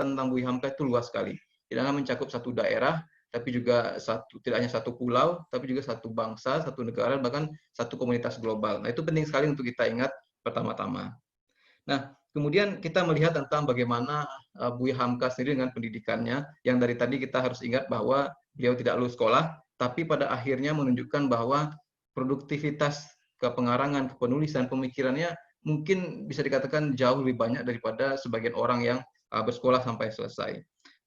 muatan tentang Buya Hamka itu luas sekali. Tidak hanya mencakup satu daerah, tapi juga tidak hanya satu pulau, tapi juga satu bangsa, satu negara, bahkan satu komunitas global. Nah, itu penting sekali untuk kita ingat pertama-tama. Nah, kemudian kita melihat tentang bagaimana Buya Hamka sendiri dengan pendidikannya, yang dari tadi kita harus ingat bahwa beliau tidak lulus sekolah, tapi pada akhirnya menunjukkan bahwa produktivitas kepengarangan, kepenulisan, pemikirannya mungkin bisa dikatakan jauh lebih banyak daripada sebagian orang yang bersekolah sampai selesai.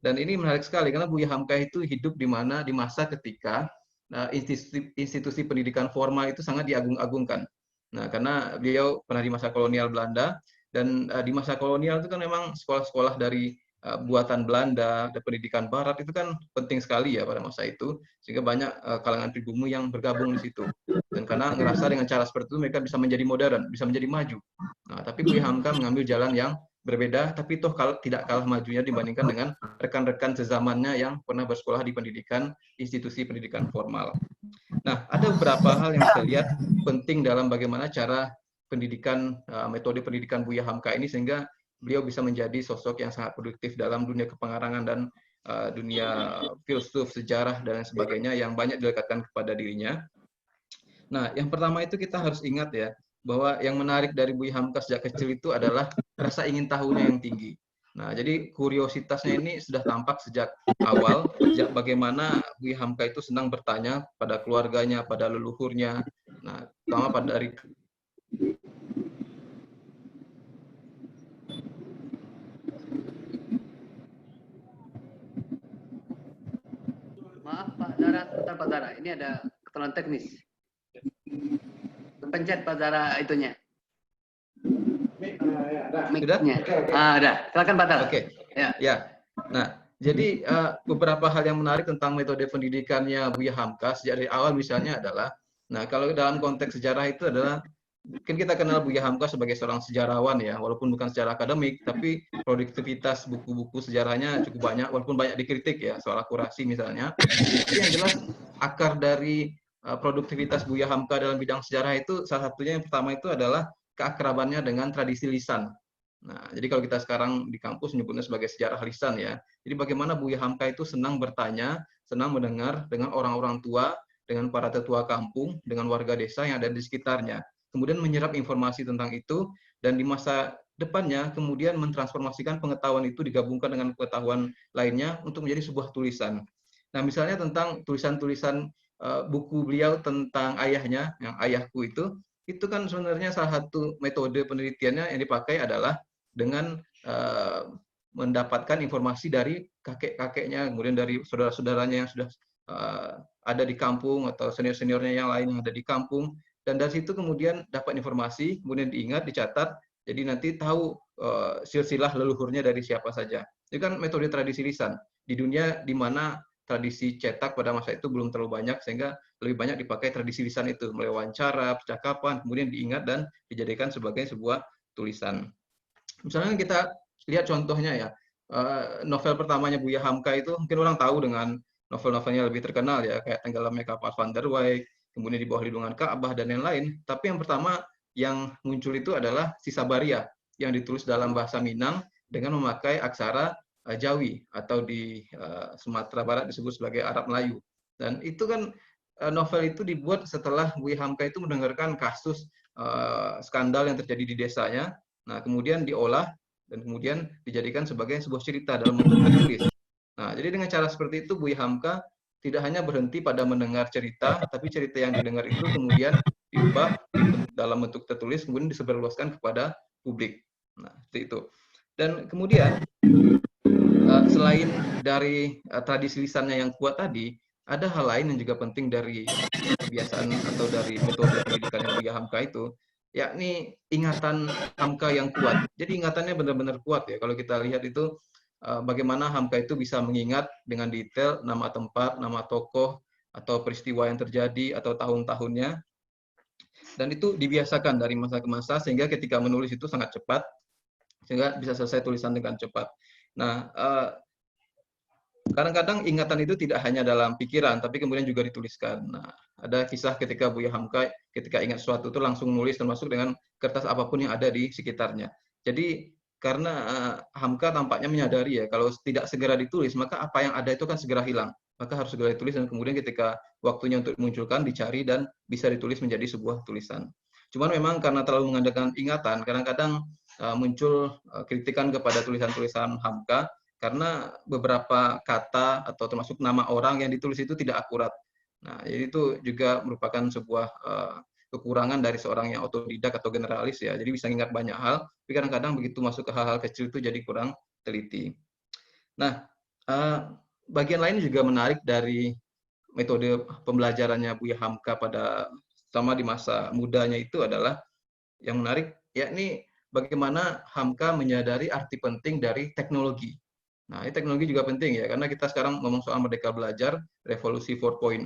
Dan ini menarik sekali karena Buya Hamka itu hidup di masa ketika institusi pendidikan formal itu sangat diagung-agungkan. Nah, karena beliau pernah di masa kolonial Belanda, dan di masa kolonial itu kan memang sekolah-sekolah dari buatan Belanda dan pendidikan Barat itu kan penting sekali ya pada masa itu, sehingga banyak kalangan pribumi yang bergabung di situ. Dan karena ngerasa dengan cara seperti itu mereka bisa menjadi modern, bisa menjadi maju. Nah, tapi Buya Hamka mengambil jalan yang berbeda, tapi toh tidak kalah majunya dibandingkan dengan rekan-rekan sezamannya yang pernah bersekolah di institusi pendidikan formal. Nah, ada beberapa hal yang saya lihat penting dalam bagaimana cara metode pendidikan Buya Hamka ini sehingga beliau bisa menjadi sosok yang sangat produktif dalam dunia kepengarangan dan dunia filsuf, sejarah, dan sebagainya yang banyak dilekatkan kepada dirinya. Nah, yang pertama itu kita harus ingat ya, bahwa yang menarik dari Buya Hamka sejak kecil itu adalah rasa ingin tahunya yang tinggi. Nah, jadi kuriositasnya ini sudah tampak sejak awal, sejak bagaimana Buya Hamka itu senang bertanya pada keluarganya, pada leluhurnya. Nah, terutama dari Maaf Pak Zara, sebentar Pak Zara, ini ada kesalahan teknis. Pencet Pak Zara itunya. Mic-nya. Ada. Silakan Pak Zara. Oke. Ya. Nah, jadi beberapa hal yang menarik tentang metode pendidikannya Buya Hamka sejak dari awal misalnya adalah, nah kalau dalam konteks sejarah itu adalah, kan kita kenal Buya Hamka sebagai seorang sejarawan ya, walaupun bukan secara akademik, tapi produktivitas buku-buku sejarahnya cukup banyak, walaupun banyak dikritik ya soal akurasi misalnya. Tapi yang jelas akar dari produktivitas Buya Hamka dalam bidang sejarah itu salah satunya yang pertama itu adalah keakrabannya dengan tradisi lisan. Nah, jadi kalau kita sekarang di kampus menyebutnya sebagai sejarah lisan ya. Jadi bagaimana Buya Hamka itu senang bertanya, senang mendengar dengan orang-orang tua, dengan para tetua kampung, dengan warga desa yang ada di sekitarnya. Kemudian menyerap informasi tentang itu, dan di masa depannya kemudian mentransformasikan pengetahuan itu digabungkan dengan pengetahuan lainnya untuk menjadi sebuah tulisan. Nah, misalnya tentang tulisan-tulisan buku beliau tentang ayahnya, yang ayahku itu kan sebenarnya salah satu metode penelitiannya yang dipakai adalah dengan mendapatkan informasi dari kakek-kakeknya, kemudian dari saudara-saudaranya yang sudah ada di kampung atau senior-seniornya yang lain yang ada di kampung, dan dari situ kemudian dapat informasi, kemudian diingat, dicatat, jadi nanti tahu silsilah leluhurnya dari siapa saja. Itu kan metode tradisi lisan di dunia di mana tradisi cetak pada masa itu belum terlalu banyak, sehingga lebih banyak dipakai tradisi lisan itu, mulai wawancara, percakapan, kemudian diingat dan dijadikan sebagai sebuah tulisan. Misalnya kita lihat contohnya ya, novel pertamanya Buya Hamka itu mungkin orang tahu dengan novel-novelnya lebih terkenal ya, kayak Tenggelamnya Kapal Van der Wijk, kemudian Di Bawah Lindungan Ka'bah, dan lain-lain. Tapi yang pertama yang muncul itu adalah Si Sabaria, yang ditulis dalam bahasa Minang dengan memakai aksara Jawi, atau di Sumatera Barat disebut sebagai Arab Melayu. Dan itu kan novel itu dibuat setelah Buya Hamka itu mendengarkan kasus skandal yang terjadi di desanya. Nah, kemudian diolah dan kemudian dijadikan sebagai sebuah cerita dalam bentuk tertulis. Nah, jadi dengan cara seperti itu Buya Hamka tidak hanya berhenti pada mendengar cerita, tapi cerita yang didengar itu kemudian diubah dalam bentuk tertulis, kemudian disebarluaskan kepada publik. Nah, seperti itu. Dan kemudian selain dari tradisi lisannya yang kuat tadi, ada hal lain yang juga penting dari kebiasaan atau dari metode pendidikan yang Buya Hamka itu, yakni ingatan Hamka yang kuat. Jadi ingatannya benar-benar kuat ya. Kalau kita lihat itu bagaimana Hamka itu bisa mengingat dengan detail nama tempat, nama tokoh, atau peristiwa yang terjadi, atau tahun-tahunnya. Dan itu dibiasakan dari masa ke masa, sehingga ketika menulis itu sangat cepat, sehingga bisa selesai tulisan dengan cepat. Nah, kadang-kadang ingatan itu tidak hanya dalam pikiran, tapi kemudian juga dituliskan. Nah, ada kisah ketika Buya Hamka ketika ingat sesuatu itu langsung nulis, termasuk dengan kertas apapun yang ada di sekitarnya. Jadi karena Hamka tampaknya menyadari ya kalau tidak segera ditulis maka apa yang ada itu kan segera hilang, maka harus segera ditulis dan kemudian ketika waktunya untuk dimunculkan dicari dan bisa ditulis menjadi sebuah tulisan. Cuman memang karena terlalu mengandalkan ingatan kadang-kadang muncul kritikan kepada tulisan-tulisan Hamka karena beberapa kata atau termasuk nama orang yang ditulis itu tidak akurat. Nah, jadi itu juga merupakan sebuah kekurangan dari seorang yang otodidak atau generalis ya. Jadi bisa ingat banyak hal, tapi kadang-kadang begitu masuk ke hal-hal kecil itu jadi kurang teliti. Nah, bagian lain juga menarik dari metode pembelajarannya Buya Hamka pada sama di masa mudanya itu adalah yang menarik yakni bagaimana Hamka menyadari arti penting dari teknologi. Nah, ini teknologi juga penting ya, karena kita sekarang ngomong soal merdeka belajar, revolusi 4.0.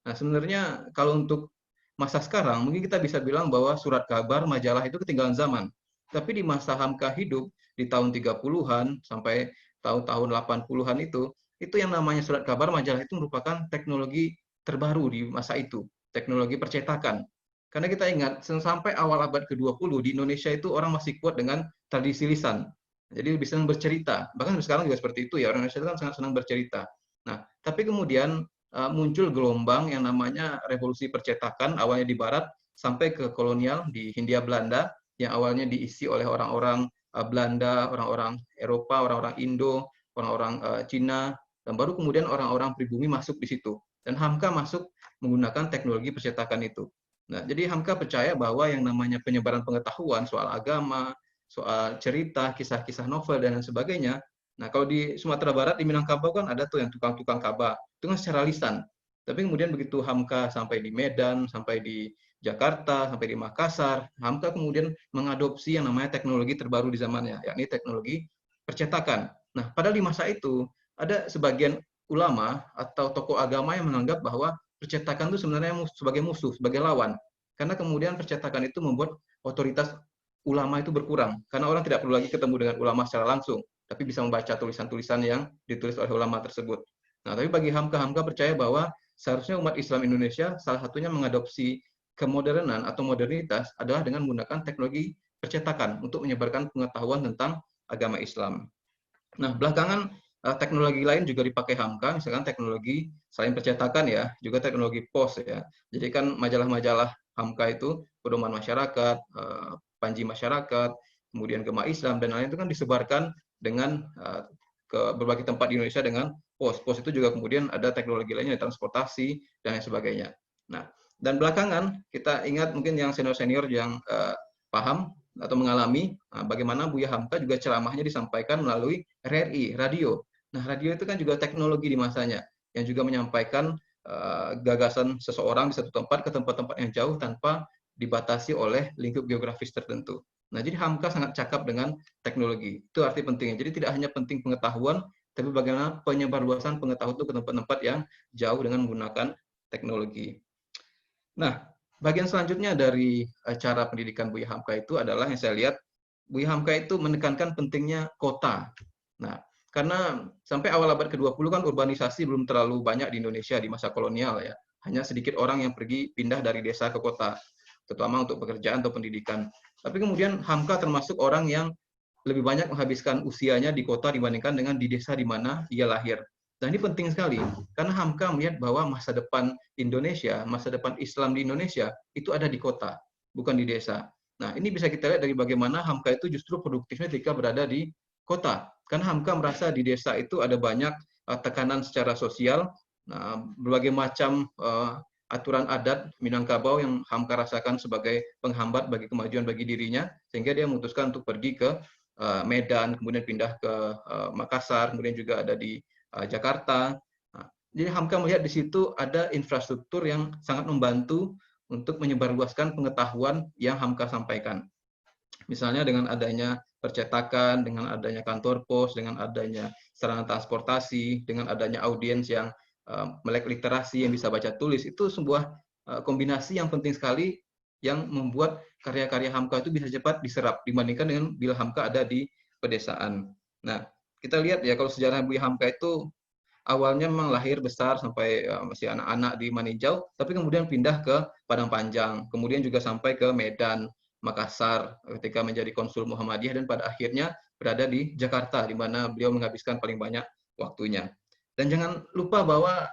Nah, sebenarnya kalau untuk masa sekarang, mungkin kita bisa bilang bahwa surat kabar, majalah itu ketinggalan zaman. Tapi di masa Hamka hidup, di tahun 30-an sampai tahun-tahun 80-an itu yang namanya surat kabar, majalah itu merupakan teknologi terbaru di masa itu, teknologi percetakan. Karena kita ingat, sampai awal abad ke-20 di Indonesia itu orang masih kuat dengan tradisi lisan. Jadi lebih senang bercerita. Bahkan sekarang juga seperti itu ya, orang Indonesia itu kan sangat senang bercerita. Nah, tapi kemudian muncul gelombang yang namanya revolusi percetakan, awalnya di barat sampai ke kolonial di Hindia Belanda, yang awalnya diisi oleh orang-orang Belanda, orang-orang Eropa, orang-orang Indo, orang-orang Cina, dan baru kemudian orang-orang pribumi masuk di situ. Dan Hamka masuk menggunakan teknologi percetakan itu. Nah, jadi Hamka percaya bahwa yang namanya penyebaran pengetahuan soal agama, soal cerita, kisah-kisah novel, dan lain sebagainya. Nah, kalau di Sumatera Barat, di Minangkabau kan ada tuh yang tukang-tukang kaba. Itu kan secara lisan. Tapi kemudian begitu Hamka sampai di Medan, sampai di Jakarta, sampai di Makassar, Hamka kemudian mengadopsi yang namanya teknologi terbaru di zamannya, yakni teknologi percetakan. Nah, pada di masa itu, ada sebagian ulama atau tokoh agama yang menganggap bahwa percetakan itu sebenarnya sebagai musuh, sebagai lawan. Karena kemudian percetakan itu membuat otoritas ulama itu berkurang karena orang tidak perlu lagi ketemu dengan ulama secara langsung, tapi bisa membaca tulisan-tulisan yang ditulis oleh ulama tersebut. Nah, tapi bagi Hamka, Hamka percaya bahwa seharusnya umat Islam Indonesia salah satunya mengadopsi kemodernan atau modernitas adalah dengan menggunakan teknologi percetakan untuk menyebarkan pengetahuan tentang agama Islam. Nah, belakangan teknologi lain juga dipakai Hamka, misalkan teknologi selain percetakan ya, juga teknologi pos ya. Jadi kan majalah-majalah Hamka itu pedoman masyarakat, panji masyarakat, kemudian Gema Islam dan lain itu kan disebarkan dengan ke berbagai tempat di Indonesia dengan pos. Pos itu juga kemudian ada teknologi lainnya, transportasi dan lain sebagainya. Nah, dan belakangan kita ingat mungkin yang senior-senior yang paham atau mengalami bagaimana Buya Hamka juga ceramahnya disampaikan melalui RRI, radio. Nah, radio itu kan juga teknologi di masanya yang juga menyampaikan gagasan seseorang di satu tempat ke tempat-tempat yang jauh tanpa dibatasi oleh lingkup geografis tertentu. Nah, jadi Hamka sangat cakap dengan teknologi. Itu arti pentingnya. Jadi tidak hanya penting pengetahuan, tapi bagaimana penyebarluasan pengetahuan itu ke tempat-tempat yang jauh dengan menggunakan teknologi. Nah, bagian selanjutnya dari cara pendidikan Buya Hamka itu adalah yang saya lihat, Buya Hamka itu menekankan pentingnya kota. Nah, karena sampai awal abad ke-20 kan urbanisasi belum terlalu banyak di Indonesia di masa kolonial ya. Hanya sedikit orang yang pergi pindah dari desa ke kota, terutama untuk pekerjaan atau pendidikan. Tapi kemudian Hamka termasuk orang yang lebih banyak menghabiskan usianya di kota dibandingkan dengan di desa di mana ia lahir. Dan ini penting sekali, karena Hamka melihat bahwa masa depan Indonesia, masa depan Islam di Indonesia, itu ada di kota, bukan di desa. Nah, ini bisa kita lihat dari bagaimana Hamka itu justru produktifnya ketika berada di kota. Karena Hamka merasa di desa itu ada banyak tekanan secara sosial, nah, berbagai macam aturan adat Minangkabau yang Hamka rasakan sebagai penghambat bagi kemajuan bagi dirinya, sehingga dia memutuskan untuk pergi ke Medan, kemudian pindah ke Makassar, kemudian juga ada di Jakarta. Nah, jadi Hamka melihat di situ ada infrastruktur yang sangat membantu untuk menyebarluaskan pengetahuan yang Hamka sampaikan. Misalnya dengan adanya percetakan, dengan adanya kantor pos, dengan adanya sarana transportasi, dengan adanya audiens yang melek literasi, yang bisa baca tulis, itu sebuah kombinasi yang penting sekali yang membuat karya-karya Hamka itu bisa cepat diserap dibandingkan dengan bila Hamka ada di pedesaan. Nah, kita lihat ya kalau sejarah Buya Hamka itu awalnya memang lahir besar sampai masih anak-anak di Maninjau, tapi kemudian pindah ke Padang Panjang, kemudian juga sampai ke Medan, Makassar ketika menjadi konsul Muhammadiyah dan pada akhirnya berada di Jakarta di mana beliau menghabiskan paling banyak waktunya. Dan jangan lupa bahwa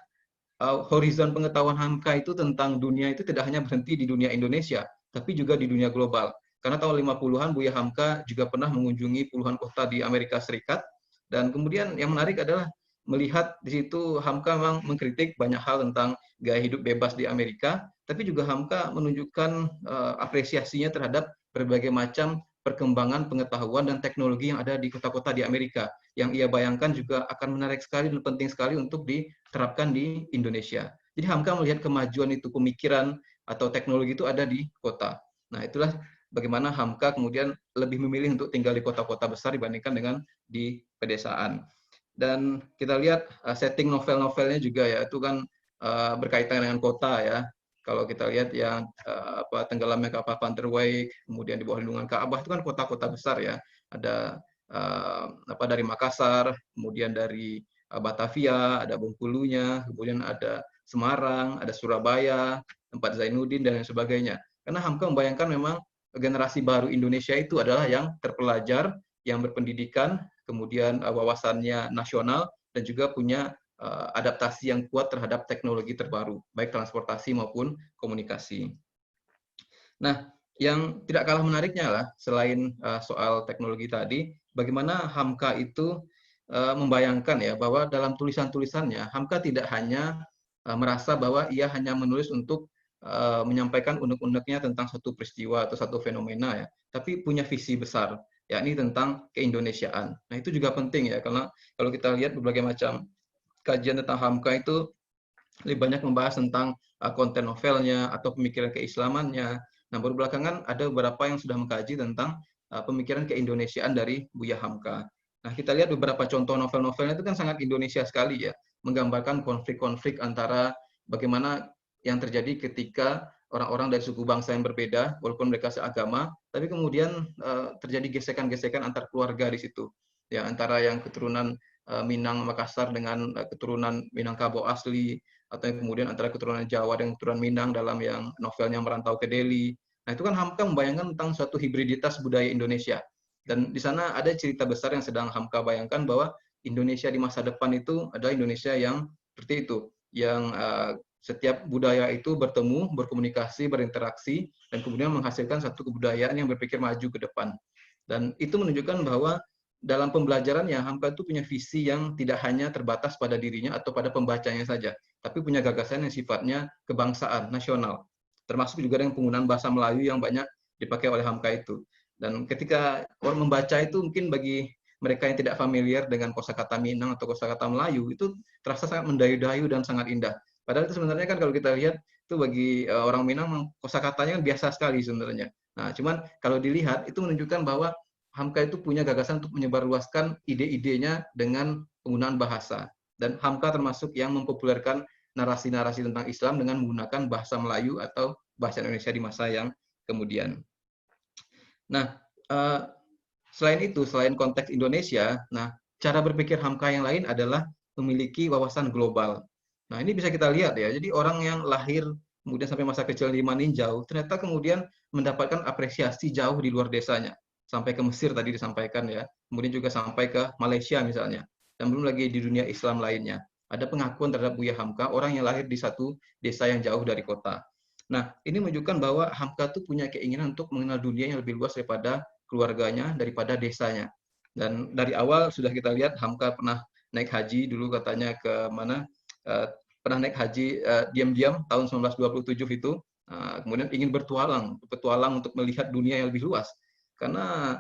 horizon pengetahuan Hamka itu tentang dunia itu tidak hanya berhenti di dunia Indonesia, tapi juga di dunia global. Karena tahun 50-an Buya Hamka juga pernah mengunjungi puluhan kota di Amerika Serikat, dan kemudian yang menarik adalah melihat di situ Hamka memang mengkritik banyak hal tentang gaya hidup bebas di Amerika, tapi juga Hamka menunjukkan apresiasinya terhadap berbagai macam perkembangan pengetahuan dan teknologi yang ada di kota-kota di Amerika, yang ia bayangkan juga akan menarik sekali dan penting sekali untuk diterapkan di Indonesia. Jadi Hamka melihat kemajuan itu, pemikiran atau teknologi itu ada di kota. Nah, itulah bagaimana Hamka kemudian lebih memilih untuk tinggal di kota-kota besar dibandingkan dengan di pedesaan. Dan kita lihat setting novel-novelnya juga ya, itu kan berkaitan dengan kota ya. Kalau kita lihat yang tenggelamnya kapal Panterwijk, kemudian di bawah lindungan Ka'bah itu kan kota-kota besar ya. Ada dari Makassar, kemudian dari Batavia, ada Bengkulunya, kemudian ada Semarang, ada Surabaya, tempat Zainuddin dan lain sebagainya. Karena Hamka membayangkan memang generasi baru Indonesia itu adalah yang terpelajar, yang berpendidikan, kemudian wawasannya nasional dan juga punya adaptasi yang kuat terhadap teknologi terbaru, baik transportasi maupun komunikasi. Nah, yang tidak kalah menariknya lah, selain soal teknologi tadi, bagaimana Hamka itu membayangkan ya bahwa dalam tulisan-tulisannya Hamka tidak hanya merasa bahwa ia hanya menulis untuk menyampaikan unek-uneknya tentang satu peristiwa atau satu fenomena ya, tapi punya visi besar, yakni tentang keindonesiaan. Nah, itu juga penting ya, karena kalau kita lihat berbagai macam kajian tentang Hamka itu lebih banyak membahas tentang konten novelnya atau pemikiran keislamannya. Nah, baru belakangan ada beberapa yang sudah mengkaji tentang pemikiran keindonesiaan dari Buya Hamka. Nah, kita lihat beberapa contoh novel-novelnya itu kan sangat Indonesia sekali ya, menggambarkan konflik-konflik antara bagaimana yang terjadi ketika orang-orang dari suku bangsa yang berbeda, walaupun mereka seagama, tapi kemudian terjadi gesekan-gesekan antar keluarga di situ. Ya, antara yang keturunan Minang Makassar dengan keturunan Minangkabau asli, atau yang kemudian antara keturunan Jawa dan keturunan Minang dalam yang novelnya Merantau ke Delhi. Nah, itu kan Hamka membayangkan tentang suatu hibriditas budaya Indonesia. Dan di sana ada cerita besar yang sedang Hamka bayangkan bahwa Indonesia di masa depan itu adalah Indonesia yang seperti itu, yang setiap budaya itu bertemu, berkomunikasi, berinteraksi, dan kemudian menghasilkan satu kebudayaan yang berpikir maju ke depan. Dan itu menunjukkan bahwa dalam pembelajarannya Hamka itu punya visi yang tidak hanya terbatas pada dirinya atau pada pembacanya saja, tapi punya gagasan yang sifatnya kebangsaan, nasional. Termasuk juga dengan penggunaan bahasa Melayu yang banyak dipakai oleh Hamka itu. Dan ketika orang membaca itu mungkin bagi mereka yang tidak familiar dengan kosakata Minang atau kosakata Melayu itu terasa sangat mendayu-dayu dan sangat indah. Padahal itu sebenarnya kan kalau kita lihat itu bagi orang Minang kosakatanya kan biasa sekali sebenarnya. Nah, cuman kalau dilihat itu menunjukkan bahwa Hamka itu punya gagasan untuk menyebarluaskan ide-idenya dengan penggunaan bahasa. Dan Hamka termasuk yang mempopulerkan narasi-narasi tentang Islam dengan menggunakan bahasa Melayu atau bahasa Indonesia di masa yang kemudian. Nah, selain itu, selain konteks Indonesia, nah cara berpikir Hamka yang lain adalah memiliki wawasan global. Nah, ini bisa kita lihat ya. Jadi orang yang lahir kemudian sampai masa kecil di Maninjau, ternyata kemudian mendapatkan apresiasi jauh di luar desanya. Sampai ke Mesir tadi disampaikan ya. Kemudian juga sampai ke Malaysia misalnya. Dan belum lagi di dunia Islam lainnya. Ada pengakuan terhadap Buya Hamka, orang yang lahir di satu desa yang jauh dari kota. Nah, ini menunjukkan bahwa Hamka tuh punya keinginan untuk mengenal dunia yang lebih luas daripada keluarganya, daripada desanya. Dan dari awal sudah kita lihat Hamka pernah naik haji dulu katanya ke mana, pernah naik haji diam-diam tahun 1927 itu, kemudian ingin bertualang untuk melihat dunia yang lebih luas. Karena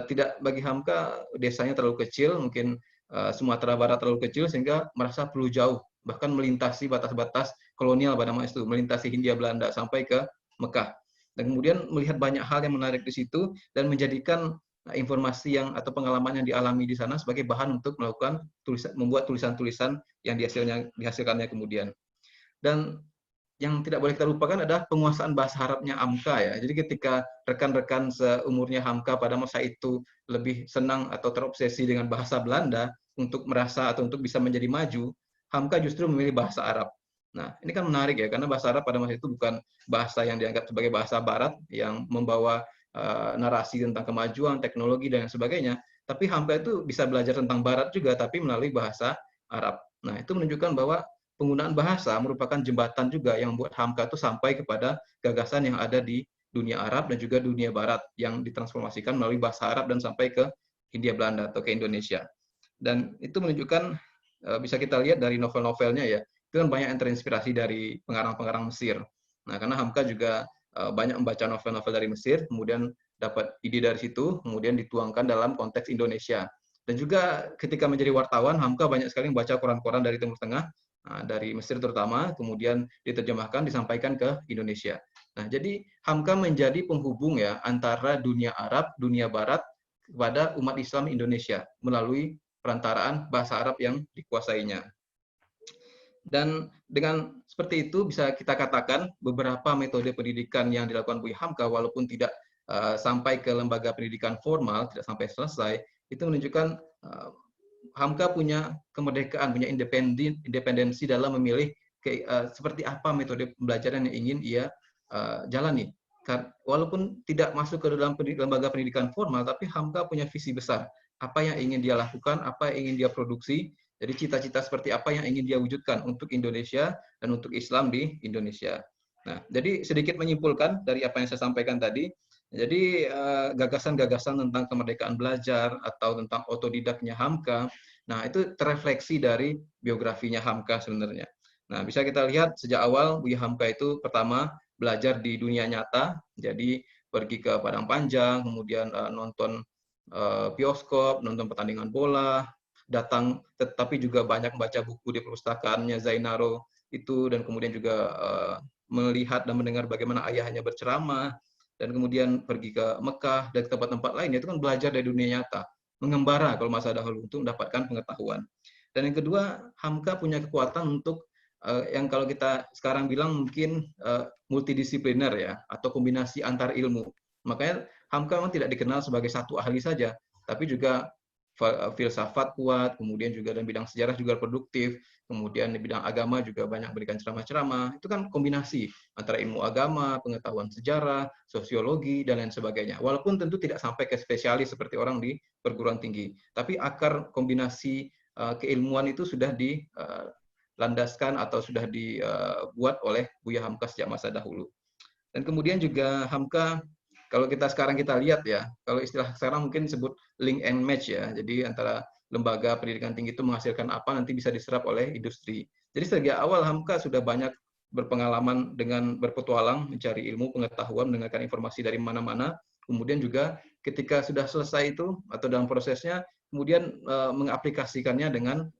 tidak bagi Hamka desanya terlalu kecil, mungkin Sumatera Barat terlalu kecil sehingga merasa perlu jauh, bahkan melintasi batas-batas kolonial pada masa itu, melintasi Hindia Belanda sampai ke Mekah. Dan kemudian melihat banyak hal yang menarik di situ dan menjadikan informasi yang atau pengalaman yang dialami di sana sebagai bahan untuk melakukan membuat tulisan-tulisan yang dihasilkannya kemudian. Dan yang tidak boleh kita lupakan adalah penguasaan bahasa Arabnya Hamka ya. Jadi ketika rekan-rekan seumurnya Hamka pada masa itu lebih senang atau terobsesi dengan bahasa Belanda untuk merasa atau untuk bisa menjadi maju, Hamka justru memilih bahasa Arab. Nah, ini kan menarik ya, karena bahasa Arab pada masa itu bukan bahasa yang dianggap sebagai bahasa barat yang membawa narasi tentang kemajuan, teknologi dan sebagainya. Tapi Hamka itu bisa belajar tentang Barat juga, tapi melalui bahasa Arab. Nah, itu menunjukkan bahwa penggunaan bahasa merupakan jembatan juga yang membuat Hamka itu sampai kepada gagasan yang ada di dunia Arab dan juga dunia Barat yang ditransformasikan melalui bahasa Arab dan sampai ke Hindia Belanda atau ke Indonesia. Dan itu menunjukkan bisa kita lihat dari novel-novelnya ya, itu kan banyak yang terinspirasi dari pengarang-pengarang Mesir. Nah, karena Hamka juga banyak membaca novel-novel dari Mesir, kemudian dapat ide dari situ, kemudian dituangkan dalam konteks Indonesia. Dan juga ketika menjadi wartawan, Hamka banyak sekali membaca koran-koran dari Timur Tengah, dari Mesir terutama, kemudian diterjemahkan, disampaikan ke Indonesia. Nah, jadi Hamka menjadi penghubung ya antara dunia Arab, dunia Barat kepada umat Islam Indonesia melalui perantaraan bahasa Arab yang dikuasainya. Dan dengan seperti itu bisa kita katakan beberapa metode pendidikan yang dilakukan Buya Hamka walaupun tidak sampai ke lembaga pendidikan formal, tidak sampai selesai, itu menunjukkan Hamka punya kemerdekaan, punya independensi dalam memilih seperti apa metode pembelajaran yang ingin ia jalani. Walaupun tidak masuk ke dalam lembaga pendidikan formal, tapi Hamka punya visi besar. Apa yang ingin dia lakukan, apa yang ingin dia produksi, jadi cita-cita seperti apa yang ingin dia wujudkan untuk Indonesia dan untuk Islam di Indonesia. Nah, jadi sedikit menyimpulkan dari apa yang saya sampaikan tadi, jadi gagasan-gagasan tentang kemerdekaan belajar atau tentang otodidaknya Hamka, nah itu terefleksi dari biografinya Hamka sebenarnya. Nah, bisa kita lihat sejak awal Buya Hamka itu pertama belajar di dunia nyata, jadi pergi ke Padang Panjang, kemudian nonton bioskop, nonton pertandingan bola, datang, tetapi juga banyak membaca buku di perpustakaannya Zainaro itu, dan kemudian juga melihat dan mendengar bagaimana ayahnya berceramah, dan kemudian pergi ke Mekah dan tempat-tempat lain, itu kan belajar dari dunia nyata, mengembara kalau masa dahulu untuk mendapatkan pengetahuan. Dan yang kedua, Hamka punya kekuatan untuk yang kalau kita sekarang bilang mungkin multidisipliner ya, atau kombinasi antar ilmu. Makanya Hamka memang tidak dikenal sebagai satu ahli saja, tapi juga filsafat kuat, kemudian juga dalam bidang sejarah juga produktif, kemudian di bidang agama juga banyak berikan ceramah-ceramah. Itu kan kombinasi antara ilmu agama, pengetahuan sejarah, sosiologi, dan lain sebagainya. Walaupun tentu tidak sampai ke spesialis seperti orang di perguruan tinggi, tapi akar kombinasi keilmuan itu sudah dilandaskan atau sudah dibuat oleh Buya Hamka sejak masa dahulu. Dan kemudian juga Hamka, kalau kita lihat ya, kalau istilah sekarang mungkin disebut link and match ya. Jadi antara lembaga pendidikan tinggi itu menghasilkan apa nanti bisa diserap oleh industri. Jadi sejak awal Hamka sudah banyak berpengalaman dengan berpetualang, mencari ilmu, pengetahuan, mendengarkan informasi dari mana-mana. Kemudian juga ketika sudah selesai itu atau dalam prosesnya, kemudian mengaplikasikannya dengan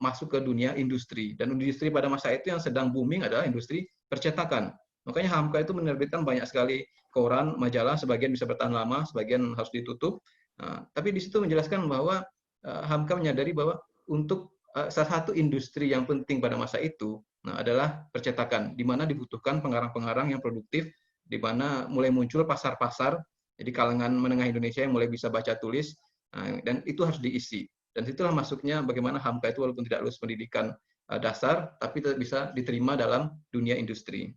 masuk ke dunia industri. Dan industri pada masa itu yang sedang booming adalah industri percetakan. Makanya Hamka itu menerbitkan banyak sekali koran, majalah, sebagian bisa bertahan lama, sebagian harus ditutup. Nah, tapi di situ menjelaskan bahwa Hamka menyadari bahwa untuk salah satu industri yang penting pada masa itu adalah percetakan, di mana dibutuhkan pengarang-pengarang yang produktif, di mana mulai muncul pasar-pasar, jadi kalangan menengah Indonesia yang mulai bisa baca tulis, dan itu harus diisi. Dan situlah masuknya bagaimana Hamka itu walaupun tidak lulus pendidikan dasar, tapi tetap bisa diterima dalam dunia industri.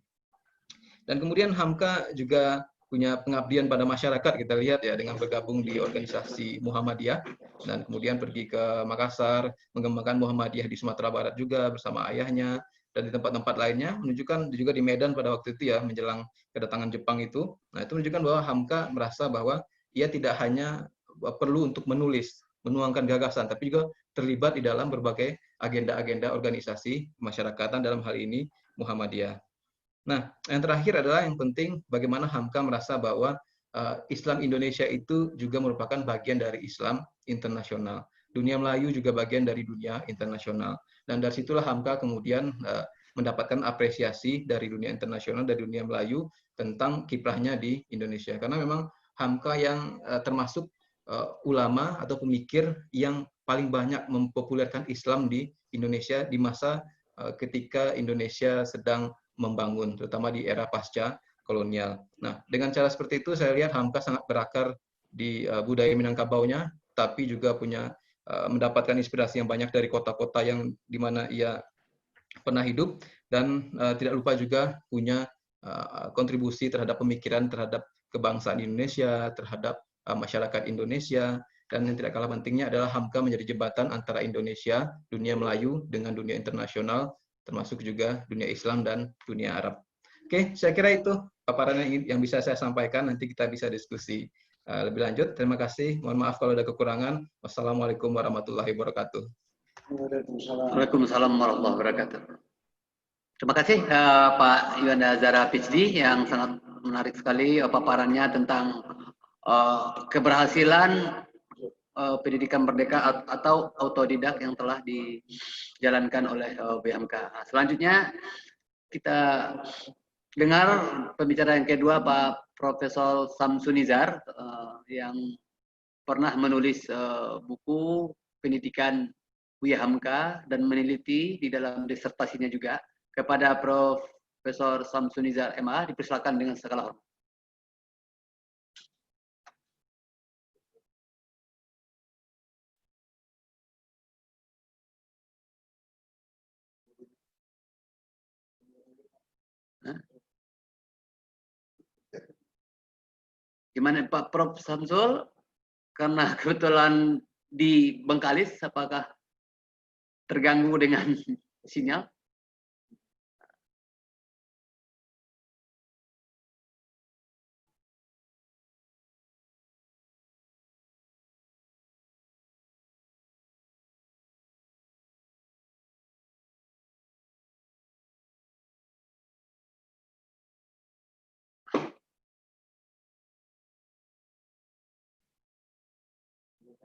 Dan kemudian Hamka juga punya pengabdian pada masyarakat, kita lihat ya, dengan bergabung di organisasi Muhammadiyah, dan kemudian pergi ke Makassar, mengembangkan Muhammadiyah di Sumatera Barat juga bersama ayahnya, dan di tempat-tempat lainnya, menunjukkan juga di Medan pada waktu itu ya, menjelang kedatangan Jepang itu. Nah, itu menunjukkan bahwa Hamka merasa bahwa ia tidak hanya perlu untuk menulis, menuangkan gagasan, tapi juga terlibat di dalam berbagai agenda-agenda organisasi masyarakatan, dalam hal ini Muhammadiyah. Nah, yang terakhir adalah yang penting bagaimana Hamka merasa bahwa Islam Indonesia itu juga merupakan bagian dari Islam internasional. Dunia Melayu juga bagian dari dunia internasional. Dan dari situlah Hamka kemudian mendapatkan apresiasi dari dunia internasional, dari dunia Melayu tentang kiprahnya di Indonesia. Karena memang Hamka yang termasuk ulama atau pemikir yang paling banyak mempopulerkan Islam di Indonesia di masa ketika Indonesia sedang membangun, terutama di era pasca kolonial. Nah, dengan cara seperti itu saya lihat Hamka sangat berakar di budaya Minangkabaunya, tapi juga punya mendapatkan inspirasi yang banyak dari kota-kota yang di mana ia pernah hidup, dan tidak lupa juga punya kontribusi terhadap pemikiran terhadap kebangsaan Indonesia, terhadap masyarakat Indonesia, dan yang tidak kalah pentingnya adalah Hamka menjadi jembatan antara Indonesia, dunia Melayu dengan dunia internasional, termasuk juga dunia Islam dan dunia Arab. Oke, saya kira itu paparan yang bisa saya sampaikan. Nanti kita bisa diskusi lebih lanjut. Terima kasih. Mohon maaf kalau ada kekurangan. Wassalamualaikum warahmatullahi wabarakatuh. Waalaikumsalam warahmatullahi wabarakatuh. Terima kasih Pak Yuanda Zara PhD yang sangat menarik sekali paparannya tentang keberhasilan pendidikan merdeka atau autodidak yang telah dijalankan oleh BMK. Selanjutnya kita dengar pembicara yang kedua Pak Profesor Samsunizar yang pernah menulis buku pendidikan Buya Hamka dan meneliti di dalam disertasinya juga. Kepada Profesor Samsunizar MA dipersilakan dengan segala hormat. Gimana Pak Prof Samsul? Karena kebetulan di Bengkalis, apakah terganggu dengan sinyal?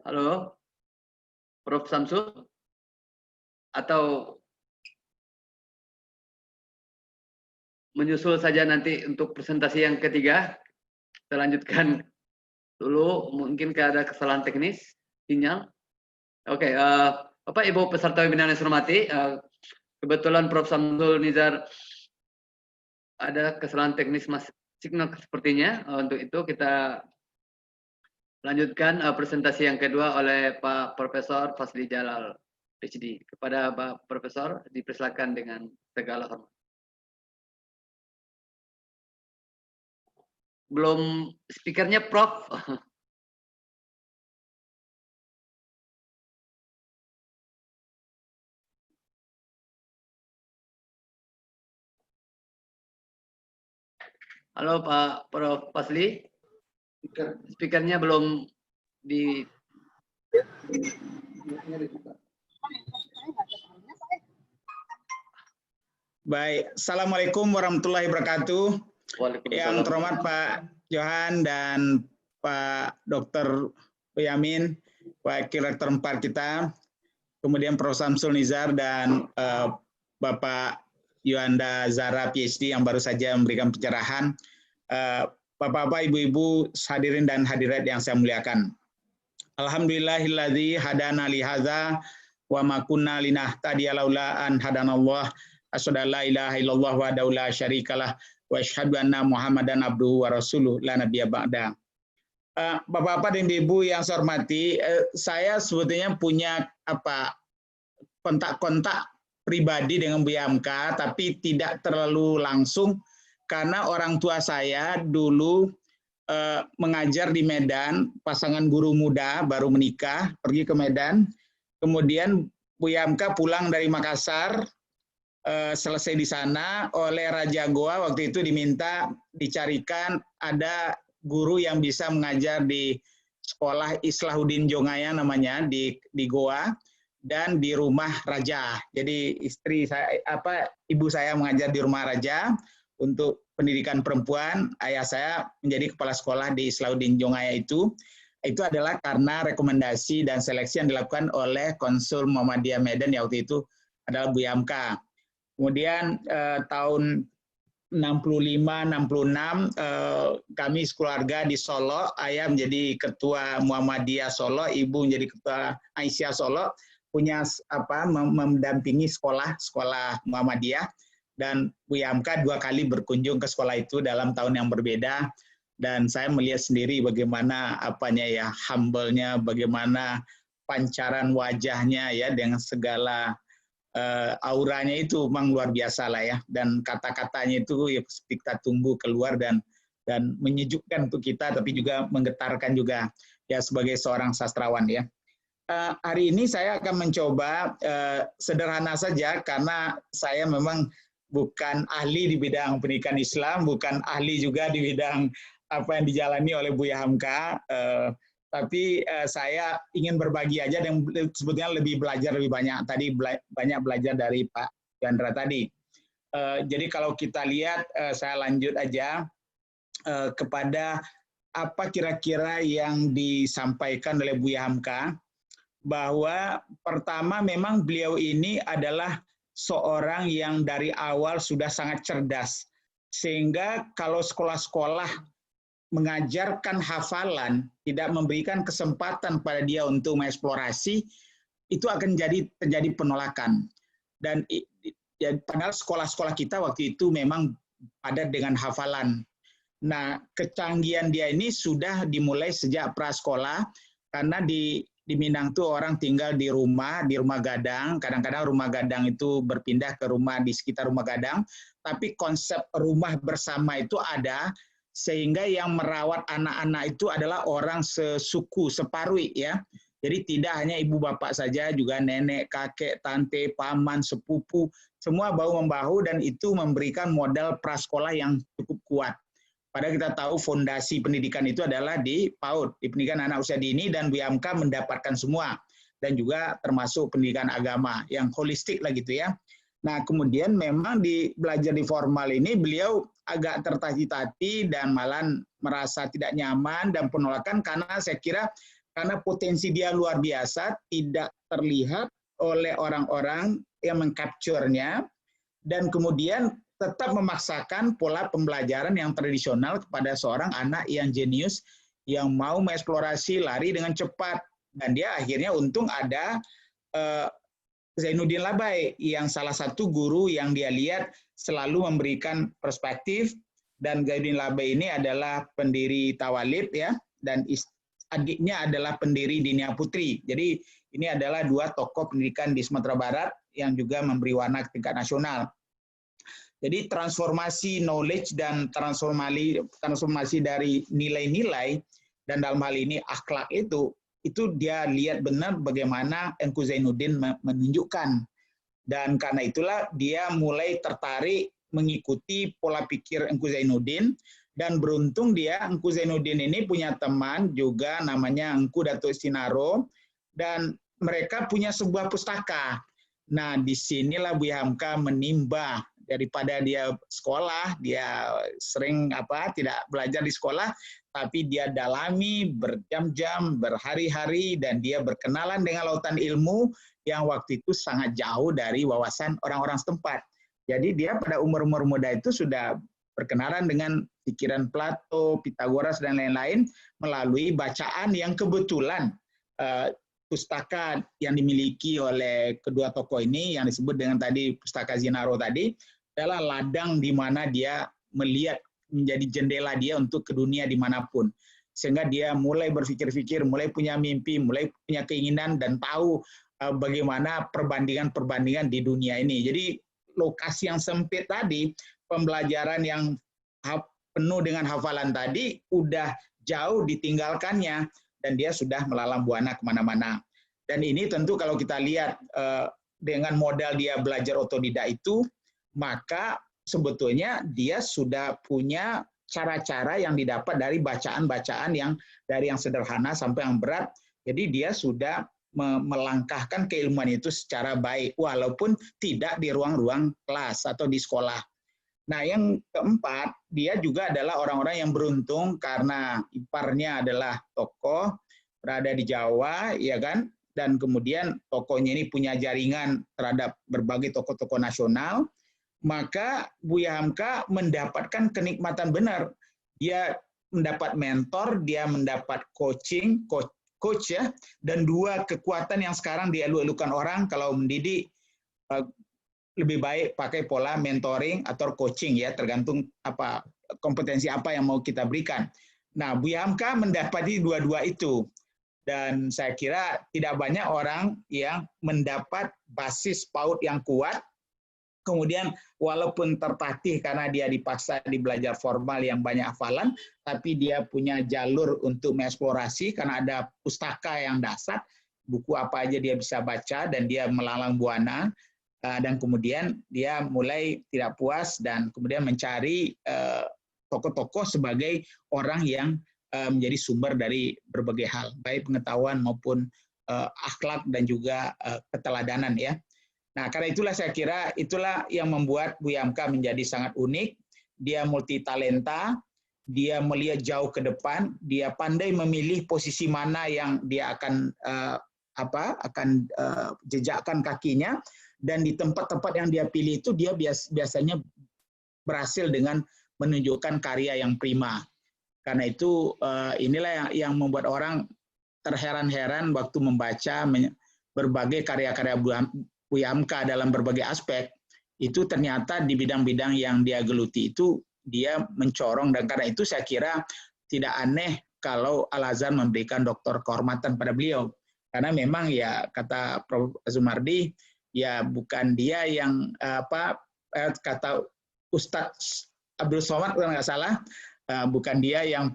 Halo, Prof Samsul? Atau menyusul saja nanti untuk presentasi yang ketiga? Kita lanjutkan dulu, mungkin ada kesalahan teknis, sinyal. Oke, Bapak Ibu peserta webinar yang saya hormati, kebetulan Prof Samsul Nizar ada kesalahan teknis signal sepertinya. Untuk itu kita lanjutkan presentasi yang kedua oleh Pak Profesor Fasli Jalal, PhD. Kepada Pak Profesor, dipersilakan dengan segala hormat. Belum speakernya Prof. Halo Pak Prof Fasli. Speakernya belum di. Baik, Assalamualaikum warahmatullahi wabarakatuh. Waalaikumsalam. Yang terhormat Pak Johan dan Pak Dr. Yamin, Wakil Rektor 4 kita, kemudian Prof. Samsul Nizar dan Bapak Yuanda Zara PhD yang baru saja memberikan pencerahan. Bapak-bapak, ibu-ibu, hadirin dan hadirat yang saya muliakan. Alhamdulillahilladzi hadana li hadza wa ma kunna linahtadiya laula an hadanallah. Asyhadu an la ilaha illallah wahdahu la syarikalah wa asyhadu anna Muhammadan abduhu wa rasuluh la nabiyya ba'da. Bapak-bapak dan ibu yang saya hormati, saya sebetulnya punya kontak-kontak pribadi dengan Buya Hamka, tapi tidak terlalu langsung karena orang tua saya dulu mengajar di Medan, pasangan guru muda baru menikah, pergi ke Medan. Kemudian Buya Hamka pulang dari Makassar, selesai di sana oleh Raja Goa waktu itu diminta dicarikan ada guru yang bisa mengajar di sekolah Islahuddin Jongaya namanya di Goa dan di rumah raja. Jadi istri saya ibu saya mengajar di rumah raja untuk pendidikan perempuan, ayah saya menjadi kepala sekolah di Islahuddin Jongaya itu adalah karena rekomendasi dan seleksi yang dilakukan oleh Konsul Muhammadiyah Medan yang waktu itu adalah Buya Hamka. Kemudian tahun 65-66 kami sekeluarga di Solo, ayah menjadi ketua Muhammadiyah Solo, ibu menjadi ketua Aisyah Solo, punya mendampingi sekolah Muhammadiyah. Dan Buya Hamka 2 kali berkunjung ke sekolah itu dalam tahun yang berbeda, dan saya melihat sendiri bagaimana humble-nya, bagaimana pancaran wajahnya ya dengan segala auranya itu memang luar biasa lah ya, dan kata-katanya itu ya kita tunggu keluar dan dan menyejukkan untuk kita, tapi juga menggetarkan juga ya sebagai seorang sastrawan ya. Hari ini saya akan mencoba sederhana saja karena saya memang bukan ahli di bidang pendidikan Islam, bukan ahli juga di bidang apa yang dijalani oleh Buya Hamka, tapi saya ingin berbagi aja dan sebetulnya lebih banyak. Tadi banyak belajar dari Pak Chandra tadi. Jadi kalau kita lihat, saya lanjut aja kepada apa kira-kira yang disampaikan oleh Buya Hamka, bahwa pertama memang beliau ini adalah seorang yang dari awal sudah sangat cerdas, sehingga kalau sekolah-sekolah mengajarkan hafalan, tidak memberikan kesempatan pada dia untuk mengeksplorasi, itu akan terjadi penolakan. Dan ya, padahal sekolah-sekolah kita waktu itu memang padat dengan hafalan. Nah, kecanggihan dia ini sudah dimulai sejak prasekolah, karena di Minang tuh orang tinggal di rumah gadang. Kadang-kadang rumah gadang itu berpindah ke rumah di sekitar rumah gadang, tapi konsep rumah bersama itu ada, sehingga yang merawat anak-anak itu adalah orang sesuku, separui ya. Jadi tidak hanya ibu bapak saja, juga nenek, kakek, tante, paman, sepupu, semua bahu-membahu, dan itu memberikan modal prasekolah yang cukup kuat. Padahal kita tahu fondasi pendidikan itu adalah di PAUD, di pendidikan anak usia dini, dan Buya Hamka mendapatkan semua, dan juga termasuk pendidikan agama yang holistik lah gitu ya. Nah kemudian memang belajar di formal ini beliau agak tertati-tati dan malah merasa tidak nyaman dan penolakan, karena saya kira karena potensi dia luar biasa tidak terlihat oleh orang-orang yang mengcapture-nya, dan kemudian tetap memaksakan pola pembelajaran yang tradisional kepada seorang anak yang jenius, yang mau mengeksplorasi, lari dengan cepat. Dan dia akhirnya untung ada Zainuddin Labai, yang salah satu guru yang dia lihat selalu memberikan perspektif. Dan Zainuddin Labai ini adalah pendiri Tawalib ya, dan adiknya adalah pendiri Dinia Putri. Jadi ini adalah dua tokoh pendidikan di Sumatera Barat yang juga memberi warna ke tingkat nasional. Jadi transformasi knowledge dan transformasi dari nilai-nilai, dan dalam hal ini akhlak itu dia lihat benar bagaimana Engku Zainuddin menunjukkan. Dan karena itulah dia mulai tertarik mengikuti pola pikir Engku Zainuddin, dan beruntung dia, Engku Zainuddin ini punya teman juga namanya Engku Datuk Sinaro, dan mereka punya sebuah pustaka. Nah, disinilah Buya Hamka menimba. Daripada dia sekolah, dia sering tidak belajar di sekolah, tapi dia dalami berjam-jam, berhari-hari, dan dia berkenalan dengan lautan ilmu yang waktu itu sangat jauh dari wawasan orang-orang setempat. Jadi dia pada umur-umur muda itu sudah berkenalan dengan pikiran Plato, Pitagoras, dan lain-lain melalui bacaan yang kebetulan pustaka yang dimiliki oleh kedua tokoh ini yang disebut dengan tadi pustaka Zinaro tadi adalah ladang di mana dia melihat, menjadi jendela dia untuk ke dunia dimanapun. Sehingga dia mulai berpikir-pikir, mulai punya mimpi, mulai punya keinginan, dan tahu bagaimana perbandingan-perbandingan di dunia ini. Jadi lokasi yang sempit tadi, pembelajaran yang penuh dengan hafalan tadi, udah jauh ditinggalkannya, dan dia sudah melalang buana kemana-mana. Dan ini tentu kalau kita lihat dengan modal dia belajar otodidak itu, maka sebetulnya dia sudah punya cara-cara yang didapat dari bacaan-bacaan yang dari yang sederhana sampai yang berat. Jadi dia sudah melangkahkan keilmuan itu secara baik, walaupun tidak di ruang-ruang kelas atau di sekolah. Nah, yang keempat, dia juga adalah orang-orang yang beruntung karena iparnya adalah tokoh berada di Jawa, ya kan? Dan kemudian tokohnya ini punya jaringan terhadap berbagai tokoh-tokoh nasional. Maka Buya Hamka mendapatkan kenikmatan benar. Dia mendapat mentor, dia mendapat coaching, coach ya, dan dua kekuatan yang sekarang dielu-elukan orang kalau mendidik lebih baik pakai pola mentoring atau coaching ya, tergantung kompetensi apa yang mau kita berikan. Nah, Buya Hamka mendapati dua-dua itu. Dan saya kira tidak banyak orang yang mendapat basis PAUD yang kuat, Kemudian walaupun tertatih karena dia dipaksa di belajar formal yang banyak hafalan, tapi dia punya jalur untuk mengeksplorasi karena ada pustaka yang dasar, buku apa aja dia bisa baca dan dia melalang buana, dan kemudian dia mulai tidak puas dan kemudian mencari tokoh-tokoh sebagai orang yang menjadi sumber dari berbagai hal, baik pengetahuan maupun akhlak dan juga keteladanan ya. Nah, karena itulah saya kira itulah yang membuat Buya Hamka menjadi sangat unik. Dia multi talenta, dia melihat jauh ke depan, dia pandai memilih posisi mana yang dia akan jejakkan kakinya, dan di tempat-tempat yang dia pilih itu dia biasanya berhasil dengan menunjukkan karya yang prima. Karena itu inilah yang membuat orang terheran-heran waktu membaca berbagai karya-karya Buya Hamka dalam berbagai aspek, itu ternyata di bidang-bidang yang dia geluti itu dia mencorong, dan karena itu saya kira tidak aneh kalau Al-Azhar memberikan doktor kehormatan pada beliau. Karena memang ya kata Prof. Zumardi, ya bukan dia yang kata Ustadz Abdul Somad kalau nggak salah, bukan dia yang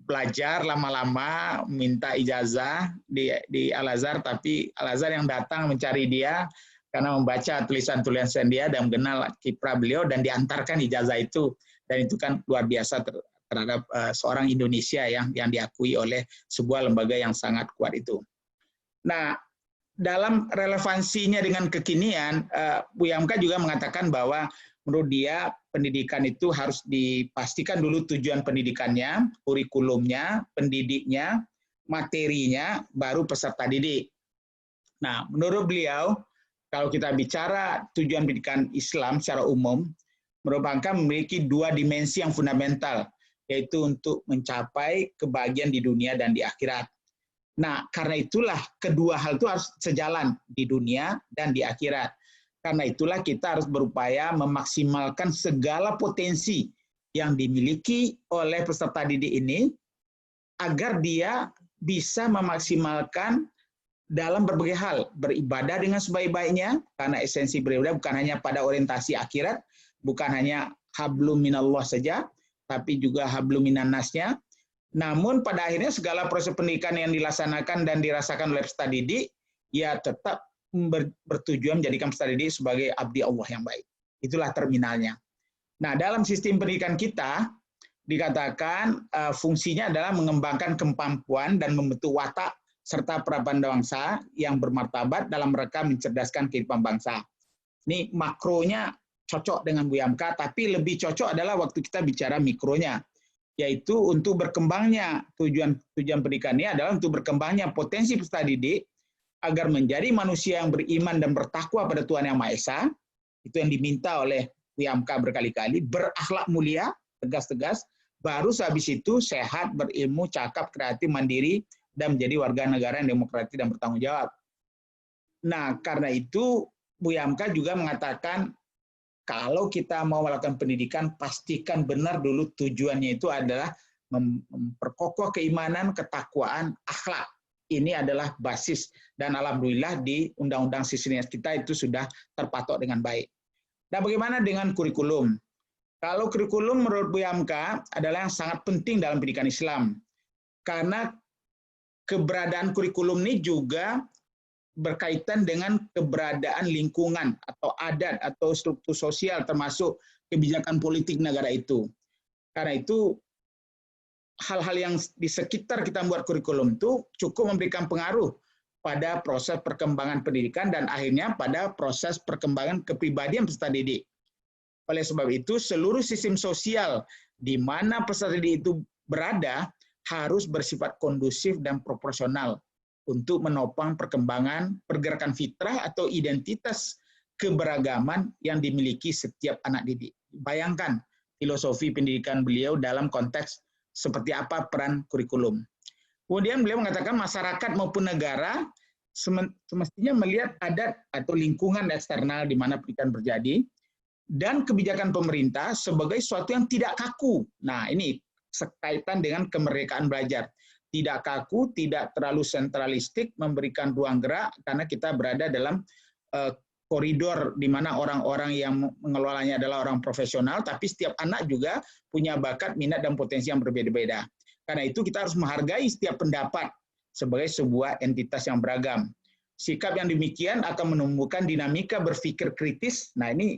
belajar lama-lama minta ijazah di Al-Azhar, tapi Al-Azhar yang datang mencari dia karena membaca tulisan-tulisan dia dan mengenal kiprah beliau dan diantarkan ijazah itu, dan itu kan luar biasa terhadap seorang Indonesia yang diakui oleh sebuah lembaga yang sangat kuat itu. Nah, dalam relevansinya dengan kekinian, Buya Hamka juga mengatakan bahwa menurut dia pendidikan itu harus dipastikan dulu tujuan pendidikannya, kurikulumnya, pendidiknya, materinya, baru peserta didik. Nah, menurut beliau, kalau kita bicara tujuan pendidikan Islam secara umum, menurut Hamka memiliki dua dimensi yang fundamental, yaitu untuk mencapai kebahagiaan di dunia dan di akhirat. Nah, karena itulah kedua hal itu harus sejalan di dunia dan di akhirat. Karena itulah kita harus berupaya memaksimalkan segala potensi yang dimiliki oleh peserta didik ini agar dia bisa memaksimalkan dalam berbagai hal, beribadah dengan sebaik-baiknya, karena esensi beribadah bukan hanya pada orientasi akhirat, bukan hanya hablum minallah saja, tapi juga hablum minannasnya. Namun pada akhirnya segala proses pendidikan yang dilaksanakan dan dirasakan oleh peserta didik, ya tetap bertujuan menjadikan peserta didik sebagai abdi Allah yang baik. Itulah terminalnya. Nah, dalam sistem pendidikan kita, dikatakan fungsinya adalah mengembangkan kemampuan dan membentuk watak serta prabangsa bangsa yang bermartabat dalam rangka mencerdaskan kehidupan bangsa. Ini makronya cocok dengan Buya Hamka, tapi lebih cocok adalah waktu kita bicara mikronya, yaitu untuk berkembangnya tujuan pendidikan ini adalah untuk berkembangnya potensi peserta didik agar menjadi manusia yang beriman dan bertakwa pada Tuhan Yang Maha Esa, itu yang diminta oleh Buya Hamka berkali-kali, berakhlak mulia, tegas-tegas, baru sehabis itu sehat, berilmu, cakap, kreatif, mandiri, dan menjadi warga negara yang demokratis dan bertanggung jawab. Nah, karena itu Buya Hamka juga mengatakan, kalau kita mau melakukan pendidikan, pastikan benar dulu tujuannya itu adalah memperkokoh keimanan, ketakwaan, akhlak. Ini adalah basis, dan alhamdulillah di undang-undang sisdiknas kita itu sudah terpatok dengan baik. Nah, bagaimana dengan kurikulum? Kalau kurikulum menurut Buya Hamka adalah yang sangat penting dalam pendidikan Islam, karena keberadaan kurikulum ini juga berkaitan dengan keberadaan lingkungan atau adat atau struktur sosial termasuk kebijakan politik negara itu. Karena itu hal-hal yang di sekitar kita membuat kurikulum itu cukup memberikan pengaruh pada proses perkembangan pendidikan dan akhirnya pada proses perkembangan kepribadian peserta didik. Oleh sebab itu, seluruh sistem sosial di mana peserta didik itu berada harus bersifat kondusif dan proporsional untuk menopang perkembangan pergerakan fitrah atau identitas keberagaman yang dimiliki setiap anak didik. Bayangkan filosofi pendidikan beliau dalam konteks seperti apa peran kurikulum. Kemudian beliau mengatakan masyarakat maupun negara semestinya melihat adat atau lingkungan eksternal di mana pendidikan terjadi dan kebijakan pemerintah sebagai sesuatu yang tidak kaku. Nah, ini sekaitan dengan kemerdekaan belajar. Tidak kaku, tidak terlalu sentralistik, memberikan ruang gerak karena kita berada dalam koridor di mana orang-orang yang mengelolanya adalah orang profesional, tapi setiap anak juga punya bakat, minat, dan potensi yang berbeda-beda. Karena itu kita harus menghargai setiap pendapat sebagai sebuah entitas yang beragam. Sikap yang demikian akan menumbuhkan dinamika berpikir kritis. Nah, ini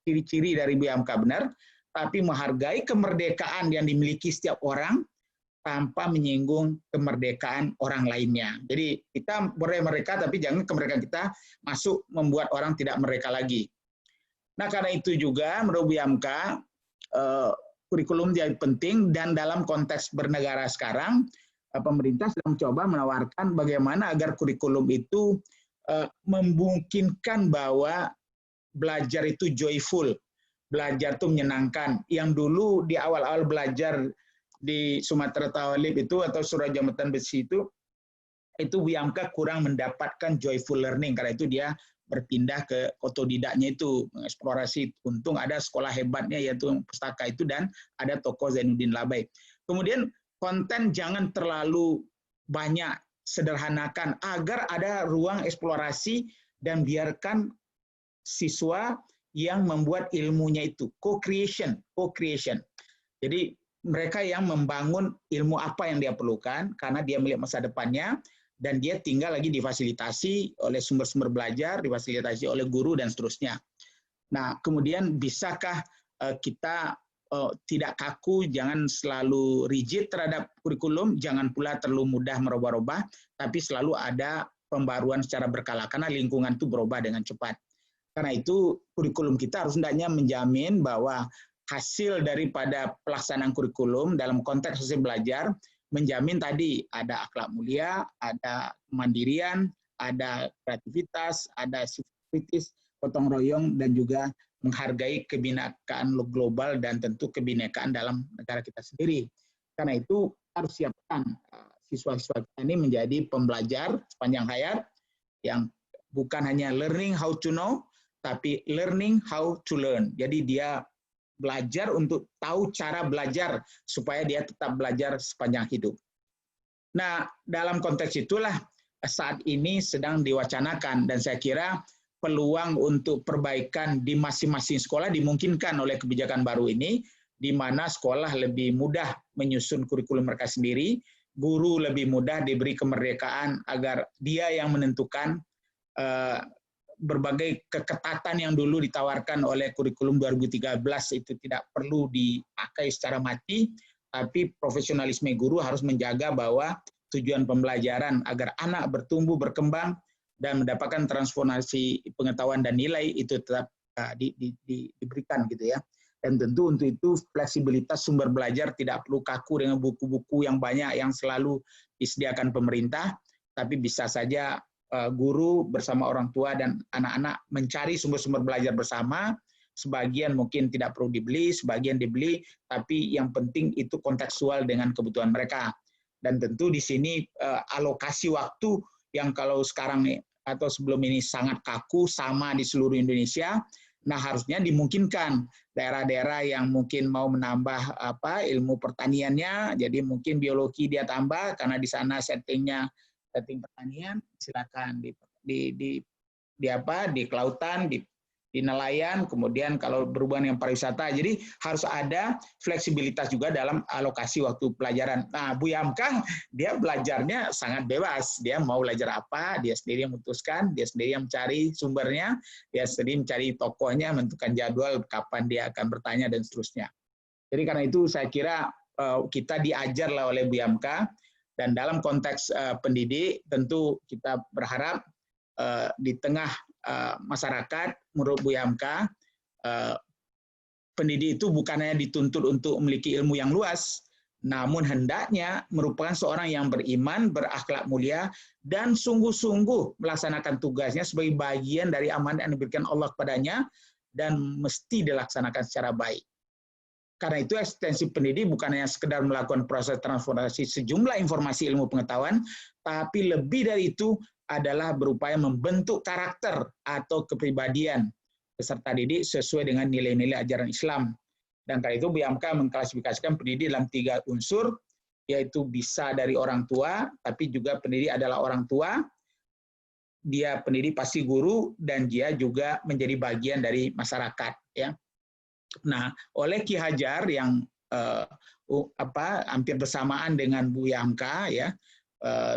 ciri-ciri dari Bu Hamka benar, tapi menghargai kemerdekaan yang dimiliki setiap orang tanpa menyinggung kemerdekaan orang lainnya. Jadi kita boleh mereka, tapi jangan kemerdekaan kita masuk membuat orang tidak merdeka lagi. Nah, karena itu juga menurut Bu Hamka, kurikulum jadi penting, dan dalam konteks bernegara sekarang, pemerintah sedang mencoba menawarkan bagaimana agar kurikulum itu memungkinkan bahwa belajar itu joyful, belajar itu menyenangkan. Yang dulu di awal-awal belajar di Sumatera Tawalib itu atau Surah Jambatan Besi itu Bu Hamka kurang mendapatkan joyful learning, karena itu dia berpindah ke otodidaknya itu, mengeksplorasi. Untung ada sekolah hebatnya yaitu pustaka itu, dan ada tokoh Zainuddin Labai. Kemudian konten jangan terlalu banyak, sederhanakan agar ada ruang eksplorasi dan biarkan siswa yang membuat ilmunya itu co-creation. Jadi mereka yang membangun ilmu apa yang dia perlukan karena dia melihat masa depannya, dan dia tinggal lagi difasilitasi oleh sumber-sumber belajar, difasilitasi oleh guru, dan seterusnya. Nah, kemudian bisakah kita tidak kaku, jangan selalu rigid terhadap kurikulum, jangan pula terlalu mudah merubah-rubah, tapi selalu ada pembaruan secara berkala, karena lingkungan itu berubah dengan cepat. Karena itu kurikulum kita harus hendaknya menjamin bahwa hasil daripada pelaksanaan kurikulum dalam konteks hasil belajar menjamin tadi ada akhlak mulia, ada kemandirian, ada kreativitas, ada sifat kritis, gotong royong, dan juga menghargai kebinekaan global dan tentu kebinekaan dalam negara kita sendiri. Karena itu harus siapkan siswa-siswa kita ini menjadi pembelajar sepanjang hayat yang bukan hanya learning how to know, tapi learning how to learn. Jadi dia belajar untuk tahu cara belajar supaya dia tetap belajar sepanjang hidup. Nah, dalam konteks itulah saat ini sedang diwacanakan, dan saya kira peluang untuk perbaikan di masing-masing sekolah dimungkinkan oleh kebijakan baru ini, di mana sekolah lebih mudah menyusun kurikulum mereka sendiri, guru lebih mudah diberi kemerdekaan agar dia yang menentukan berbagai keketatan yang dulu ditawarkan oleh kurikulum 2013 itu tidak perlu dipakai secara mati, tapi profesionalisme guru harus menjaga bahwa tujuan pembelajaran agar anak bertumbuh, berkembang, dan mendapatkan transformasi pengetahuan dan nilai itu tetap diberikan gitu ya. Dan tentu untuk itu fleksibilitas sumber belajar tidak perlu kaku dengan buku-buku yang banyak yang selalu disediakan pemerintah, tapi bisa saja guru bersama orang tua dan anak-anak mencari sumber-sumber belajar bersama. Sebagian mungkin tidak perlu dibeli, sebagian dibeli, tapi yang penting itu kontekstual dengan kebutuhan mereka. Dan tentu di sini alokasi waktu yang kalau sekarang atau sebelum ini sangat kaku sama di seluruh Indonesia, nah harusnya dimungkinkan daerah-daerah yang mungkin mau menambah ilmu pertaniannya, jadi mungkin biologi dia tambah karena di sana setting pertanian, silakan di kelautan, di nelayan, kemudian kalau berhubungan dengan pariwisata. Jadi harus ada fleksibilitas juga dalam alokasi waktu pelajaran. Nah, Bu Hamka dia belajarnya sangat bebas. Dia mau belajar apa, dia sendiri yang memutuskan, dia sendiri yang mencari sumbernya, dia sendiri mencari tokohnya, menentukan jadwal kapan dia akan bertanya dan seterusnya. Jadi karena itu saya kira kita diajarlah oleh Bu Hamka. Dan dalam konteks pendidik, tentu kita berharap di tengah masyarakat, menurut Bu Hamka, pendidik itu bukan hanya dituntut untuk memiliki ilmu yang luas, namun hendaknya merupakan seorang yang beriman, berakhlak mulia, dan sungguh-sungguh melaksanakan tugasnya sebagai bagian dari amanat yang diberikan Allah kepadanya, dan mesti dilaksanakan secara baik. Karena itu eksistensi pendidik bukan hanya sekedar melakukan proses transformasi sejumlah informasi ilmu pengetahuan, tapi lebih dari itu adalah berupaya membentuk karakter atau kepribadian peserta didik sesuai dengan nilai-nilai ajaran Islam. Dan karena itu Bu Hamka mengklasifikasikan pendidik dalam 3 unsur, yaitu bisa dari orang tua, tapi juga pendidik adalah orang tua, dia pendidik pasti guru dan dia juga menjadi bagian dari masyarakat ya. Nah, oleh Ki Hajar yang hampir bersamaan dengan Buya Hamka ya,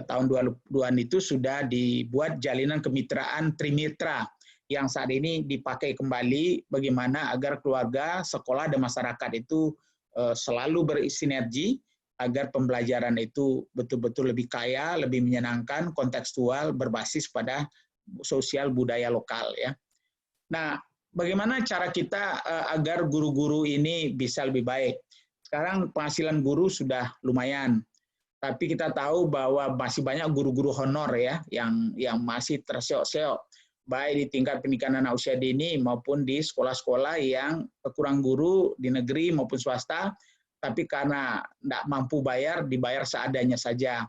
tahun 2000-an itu sudah dibuat jalinan kemitraan Trimitra yang saat ini dipakai kembali bagaimana agar keluarga, sekolah, dan masyarakat itu selalu bersinergi agar pembelajaran itu betul-betul lebih kaya, lebih menyenangkan, kontekstual, berbasis pada sosial budaya lokal ya. Nah, bagaimana cara kita agar guru-guru ini bisa lebih baik? Sekarang penghasilan guru sudah lumayan, tapi kita tahu bahwa masih banyak guru-guru honor ya yang masih terseok-seok, baik di tingkat pendidikan anak usia dini maupun di sekolah-sekolah yang kurang guru di negeri maupun swasta, tapi karena tidak mampu bayar, dibayar seadanya saja.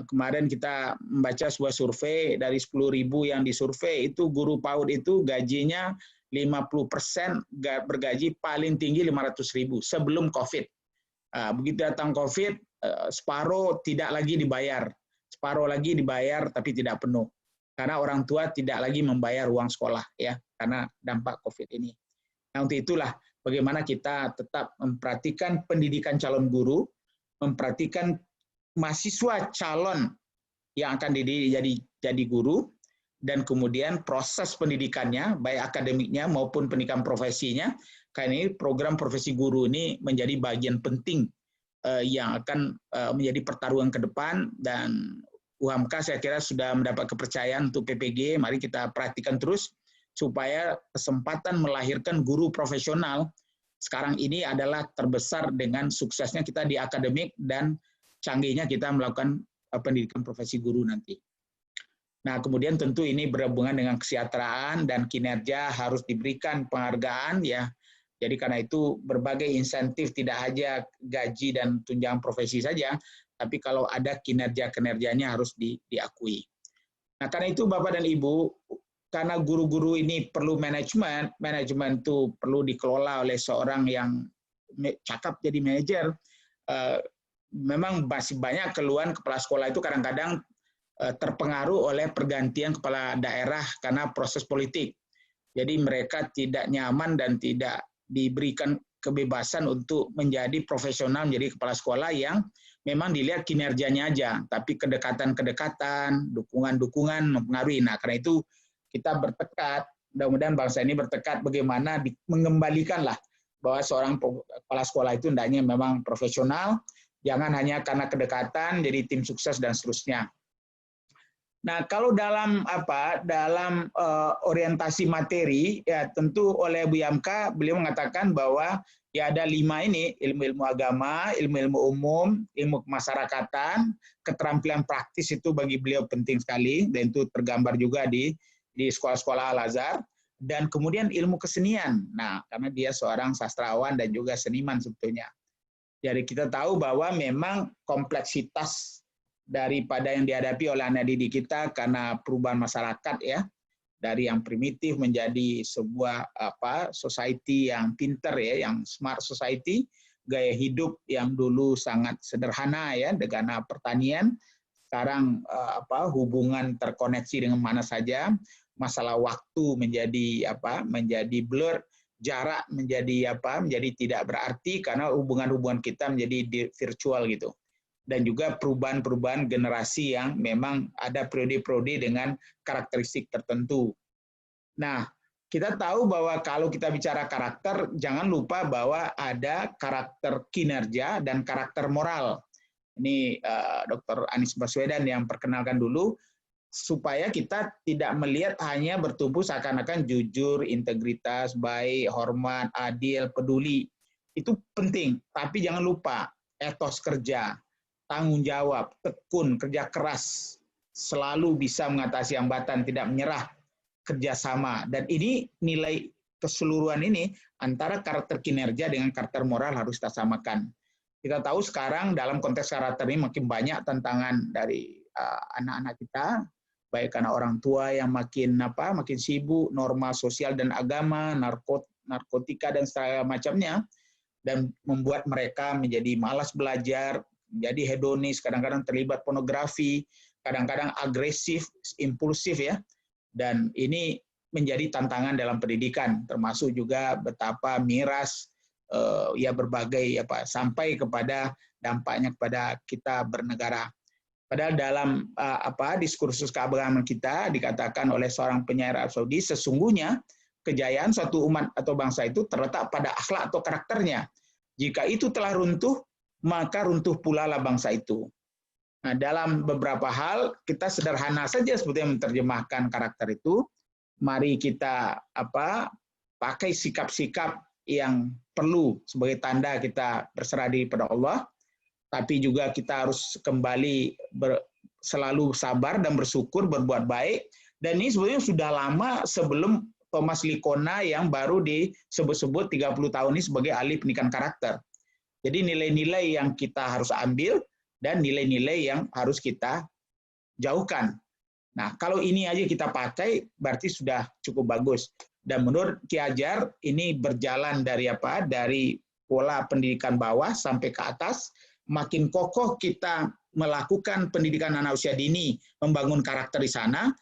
Kemarin kita membaca sebuah survei dari 10.000 yang disurvei, itu guru PAUD itu gajinya 50% bergaji paling tinggi 500.000 sebelum COVID. Begitu datang COVID, separuh tidak lagi dibayar, separuh lagi dibayar tapi tidak penuh. Karena orang tua tidak lagi membayar uang sekolah ya, karena dampak COVID ini. Nah, untuk itulah bagaimana kita tetap memperhatikan pendidikan calon guru, memperhatikan mahasiswa calon yang akan jadi guru, dan kemudian proses pendidikannya, baik akademiknya maupun pendidikan profesinya, karena ini program profesi guru ini menjadi bagian penting yang akan menjadi pertarungan ke depan, dan UHAMKA saya kira sudah mendapat kepercayaan untuk PPG, mari kita perhatikan terus, supaya kesempatan melahirkan guru profesional sekarang ini adalah terbesar dengan suksesnya kita di akademik dan canggihnya kita melakukan pendidikan profesi guru nanti. Nah, kemudian tentu ini berhubungan dengan kesejahteraan dan kinerja harus diberikan penghargaan ya. Jadi karena itu berbagai insentif, tidak hanya gaji dan tunjangan profesi saja, tapi kalau ada kinerja-kinerjanya harus diakui. Nah, karena itu Bapak dan Ibu, karena guru-guru ini perlu manajemen itu perlu dikelola oleh seorang yang cakap jadi manajer. Memang masih banyak keluhan kepala sekolah itu kadang-kadang terpengaruh oleh pergantian kepala daerah karena proses politik. Jadi mereka tidak nyaman dan tidak diberikan kebebasan untuk menjadi profesional, menjadi kepala sekolah yang memang dilihat kinerjanya aja, tapi kedekatan-kedekatan, dukungan-dukungan mempengaruhi. Nah, karena itu kita bertekad, mudah-mudahan bangsa ini bertekad bagaimana mengembalikanlah bahwa seorang kepala sekolah itu hendaknya memang profesional, jangan hanya karena kedekatan jadi tim sukses dan seterusnya. Nah, kalau dalam orientasi materi ya tentu oleh Bu Hamka beliau mengatakan bahwa ya ada 5 ini, ilmu-ilmu agama, ilmu-ilmu umum, ilmu kemasyarakatan, keterampilan praktis itu bagi beliau penting sekali dan itu tergambar juga di sekolah-sekolah Al-Azhar, dan kemudian ilmu kesenian. Nah, karena dia seorang sastrawan dan juga seniman sebetulnya. Jadi kita tahu bahwa memang kompleksitas daripada yang dihadapi oleh anak didik kita karena perubahan masyarakat ya, dari yang primitif menjadi sebuah society yang pinter ya, yang smart society, gaya hidup yang dulu sangat sederhana ya dengan pertanian, sekarang hubungan terkoneksi dengan mana saja, masalah waktu menjadi blur, jarak menjadi tidak berarti karena hubungan-hubungan kita menjadi virtual gitu. Dan juga perubahan-perubahan generasi yang memang ada periode-periode dengan karakteristik tertentu. Nah, kita tahu bahwa kalau kita bicara karakter, jangan lupa bahwa ada karakter kinerja dan karakter moral. Ini Dr. Anies Baswedan yang perkenalkan dulu, supaya kita tidak melihat hanya bertumbuh seakan-akan jujur, integritas, baik, hormat, adil, peduli. Itu penting, tapi jangan lupa etos kerja, tanggung jawab, tekun, kerja keras, selalu bisa mengatasi hambatan, tidak menyerah, kerjasama. Dan ini nilai keseluruhan ini antara karakter kinerja dengan karakter moral harus kita samakan. Kita tahu sekarang dalam konteks karakter ini makin banyak tantangan dari anak-anak kita, baik karena orang tua yang makin sibuk, norma sosial dan agama, narkotika dan segala macamnya, dan membuat mereka menjadi malas belajar, menjadi hedonis, kadang-kadang terlibat pornografi, kadang-kadang agresif, impulsif ya. Dan ini menjadi tantangan dalam pendidikan, termasuk juga betapa miras ya berbagai sampai kepada dampaknya kepada kita bernegara. Padahal dalam diskursus keagamaan kita dikatakan oleh seorang penyair Arab Saudi, sesungguhnya kejayaan suatu umat atau bangsa itu terletak pada akhlak atau karakternya. Jika itu telah runtuh, maka runtuh pula lah bangsa itu. Nah, dalam beberapa hal kita sederhana saja sebetulnya menerjemahkan karakter itu. Mari kita pakai sikap-sikap yang perlu sebagai tanda kita berserah diri pada Allah, tapi juga kita harus kembali selalu sabar dan bersyukur, berbuat baik. Dan ini sebenarnya sudah lama sebelum Thomas Lickona yang baru disebut-sebut 30 tahun ini sebagai ahli pendidikan karakter. Jadi nilai-nilai yang kita harus ambil dan nilai-nilai yang harus kita jauhkan. Nah, kalau ini aja kita pakai, berarti sudah cukup bagus. Dan menurut Ki Hajar, ini berjalan dari dari pola pendidikan bawah sampai ke atas. Makin kokoh kita melakukan pendidikan anak usia dini, membangun karakter di sana,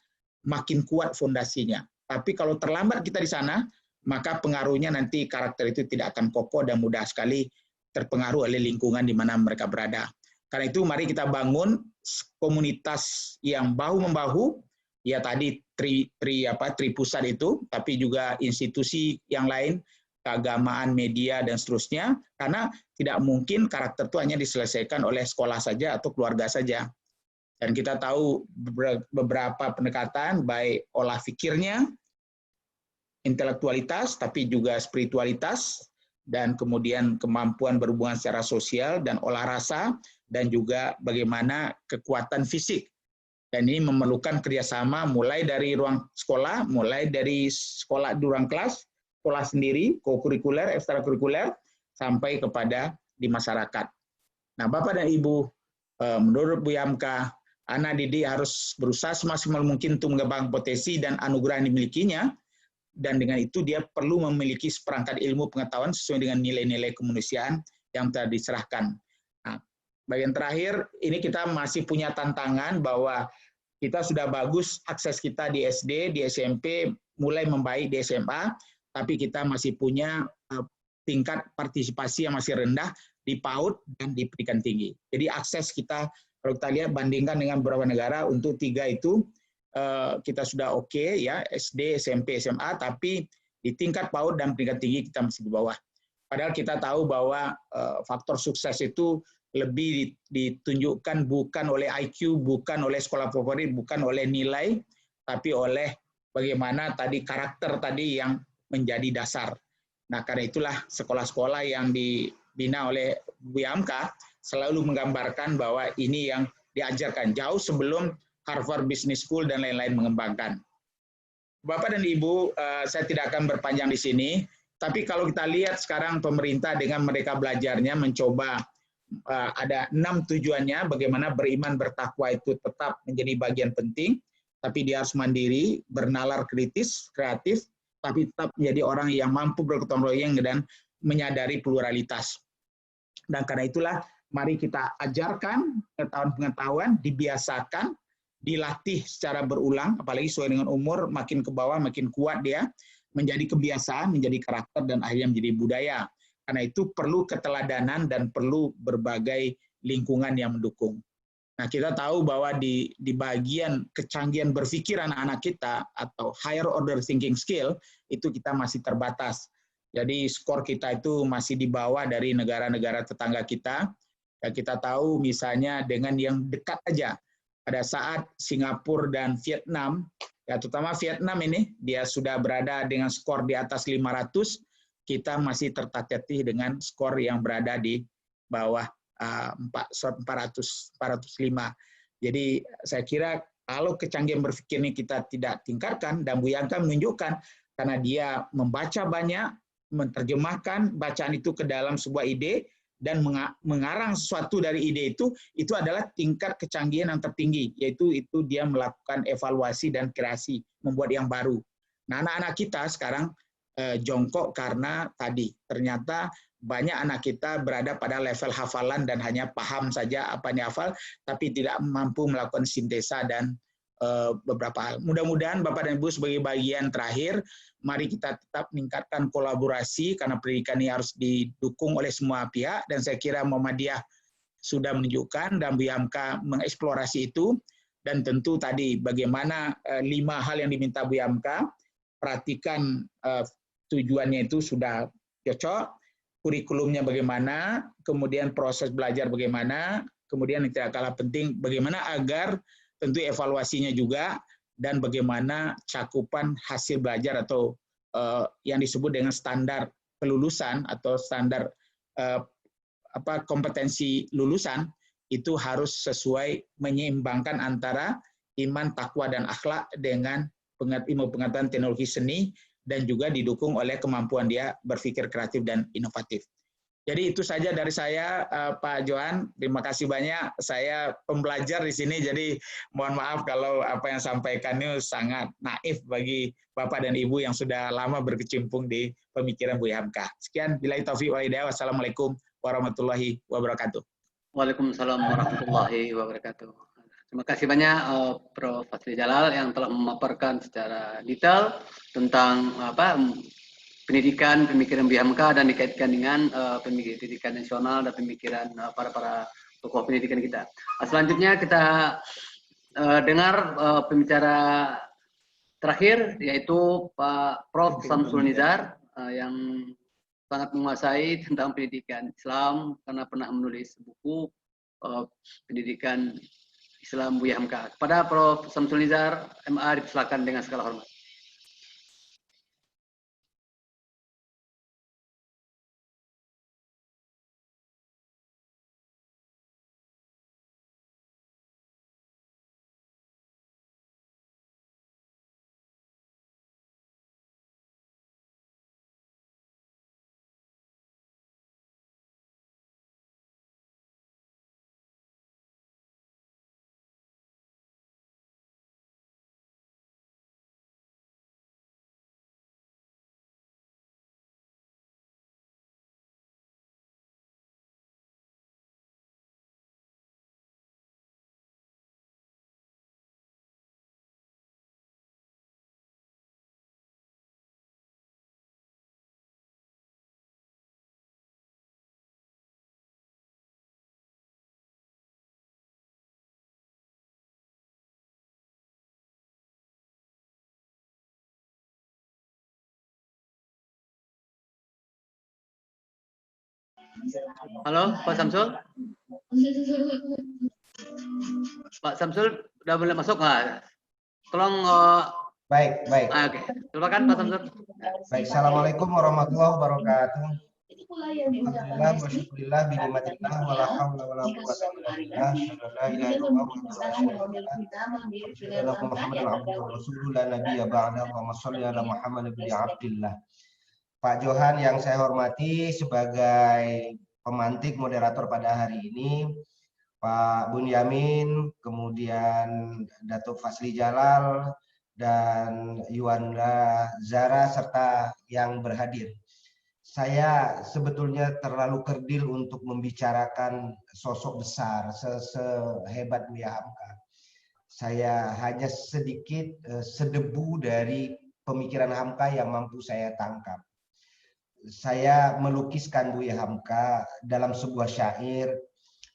makin kuat fondasinya. Tapi kalau terlambat kita di sana, maka pengaruhnya nanti karakter itu tidak akan kokoh dan mudah sekali terpengaruh oleh lingkungan di mana mereka berada. Karena itu mari kita bangun komunitas yang bahu-membahu, ya tadi tri pusat itu, tapi juga institusi yang lain, keagamaan, media, dan seterusnya, karena tidak mungkin karakter itu hanya diselesaikan oleh sekolah saja atau keluarga saja. Dan kita tahu beberapa pendekatan, baik olah pikirnya, intelektualitas, tapi juga spiritualitas, dan kemudian kemampuan berhubungan secara sosial dan olah rasa, dan juga bagaimana kekuatan fisik. Dan ini memerlukan kerjasama mulai dari ruang sekolah, mulai dari sekolah di ruang kelas, sekolah sendiri, co-kurikuler, ekstrakurikuler, sampai kepada di masyarakat. Nah, Bapak dan Ibu, menurut Bu Yamka, anak didik harus berusaha semaksimal mungkin untuk mengembangkan potensi dan anugerah yang dimilikinya, dan dengan itu dia perlu memiliki seperangkat ilmu pengetahuan sesuai dengan nilai-nilai kemanusiaan yang telah diserahkan. Nah, bagian terakhir, ini kita masih punya tantangan bahwa kita sudah bagus akses kita di SD, di SMP, mulai membaik di SMA, tapi kita masih punya tingkat partisipasi yang masih rendah di PAUD dan di pendidikan tinggi. Jadi akses kita, kalau kita lihat bandingkan dengan beberapa negara, untuk 3 itu kita sudah oke, ya, SD, SMP, SMA, tapi di tingkat PAUD dan pendidikan tinggi kita masih di bawah. Padahal kita tahu bahwa faktor sukses itu lebih ditunjukkan bukan oleh IQ, bukan oleh sekolah favorit, bukan oleh nilai, tapi oleh bagaimana tadi karakter tadi yang menjadi dasar. Nah, karena itulah sekolah-sekolah yang dibina oleh Bu Yamka selalu menggambarkan bahwa ini yang diajarkan jauh sebelum Harvard Business School dan lain-lain mengembangkan. Bapak dan Ibu, saya tidak akan berpanjang di sini, tapi kalau kita lihat sekarang pemerintah dengan mereka belajarnya mencoba ada 6 tujuannya, bagaimana beriman bertakwa itu tetap menjadi bagian penting, tapi dia harus mandiri, bernalar kritis, kreatif, tapi tetap menjadi orang yang mampu bergotong royong dan menyadari pluralitas. Dan karena itulah, mari kita ajarkan pengetahuan, dibiasakan, dilatih secara berulang, apalagi sesuai dengan umur, makin ke bawah, makin kuat dia, menjadi kebiasaan, menjadi karakter, dan akhirnya menjadi budaya. Karena itu perlu keteladanan dan perlu berbagai lingkungan yang mendukung. Nah, kita tahu bahwa di bagian kecanggihan berpikir anak-anak kita atau higher order thinking skill itu kita masih terbatas. Jadi skor kita itu masih di bawah dari negara-negara tetangga kita. Ya, kita tahu misalnya dengan yang dekat aja. Pada saat Singapura dan Vietnam, ya terutama Vietnam ini dia sudah berada dengan skor di atas 500. Kita masih tertatih dengan skor yang berada di bawah 405. Jadi saya kira kalau kecanggihan berpikir ini kita tidak tingkatkan, dan Bu Yamka menunjukkan karena dia membaca banyak, menerjemahkan bacaan itu ke dalam sebuah ide, dan mengarang sesuatu dari ide itu adalah tingkat kecanggihan yang tertinggi, yaitu dia melakukan evaluasi dan kreasi, membuat yang baru. Nah, anak-anak kita sekarang jongkok karena tadi ternyata banyak anak kita berada pada level hafalan dan hanya paham saja apa yang dihafal, tapi tidak mampu melakukan sintesa dan beberapa hal. Mudah-mudahan Bapak dan Ibu sebagai bagian terakhir, mari kita tetap meningkatkan kolaborasi karena pendidikan ini harus didukung oleh semua pihak, dan saya kira Muhammadiyah sudah menunjukkan dan Buya Hamka mengeksplorasi itu. Dan tentu tadi bagaimana 5 hal yang diminta Buya Hamka, perhatikan tujuannya itu sudah cocok, kurikulumnya bagaimana, kemudian proses belajar bagaimana, kemudian yang tidak kalah penting bagaimana agar tentu evaluasinya juga, dan bagaimana cakupan hasil belajar atau yang disebut dengan standar kelulusan atau standar kompetensi lulusan itu harus sesuai, menyeimbangkan antara iman, takwa, dan akhlak dengan ilmu pengetahuan teknologi seni, dan juga didukung oleh kemampuan dia berpikir kreatif dan inovatif. Jadi itu saja dari saya, Pak Johan. Terima kasih banyak. Saya pembelajar di sini, jadi mohon maaf kalau apa yang sampaikan itu sangat naif bagi Bapak dan Ibu yang sudah lama berkecimpung di pemikiran Buya Hamka. Sekian, billahi taufiq wal hidayah. Wassalamualaikum warahmatullahi wabarakatuh. Waalaikumsalam warahmatullahi wabarakatuh. Terima kasih banyak Prof. Fadzli Jalal yang telah memaparkan secara detail tentang pendidikan, pemikiran Buya Hamka, dan dikaitkan dengan pendidikan nasional dan pemikiran para tokoh pendidikan kita. Selanjutnya kita dengar pembicara terakhir, yaitu Pak Prof. Samsul Nizar yang sangat menguasai tentang pendidikan Islam karena pernah menulis buku pendidikan Islam Buya Hamka. Kepada Prof. Samsul Nizar, MA, dipersilakan dengan segala hormat. Halo, Pak Samsul? Pak Samsul, udah boleh masuk nggak? Tolong. Baik. Oke. Silakan Pak Samsul. Baik, Assalamualaikum warahmatullahi wabarakatuh. Alhamdulillah wa syukurillah bi ni'matillah wa la haula wa la quwwata illa billah. La ilaha illallah Muhammadur rasulullah nabiyya ba'da wa shalli ala Muhammad bin Abdillah. Pak Johan yang saya hormati sebagai pemantik moderator pada hari ini, Pak Bunyamin, kemudian Datuk Fadzli Jalal, dan Yuanda Zara, serta yang berhadir. Saya sebetulnya terlalu kerdil untuk membicarakan sosok besar sehebat Buya Hamka. Saya hanya sedikit sedebu dari pemikiran Hamka yang mampu saya tangkap. Saya melukiskan Buya Hamka dalam sebuah syair,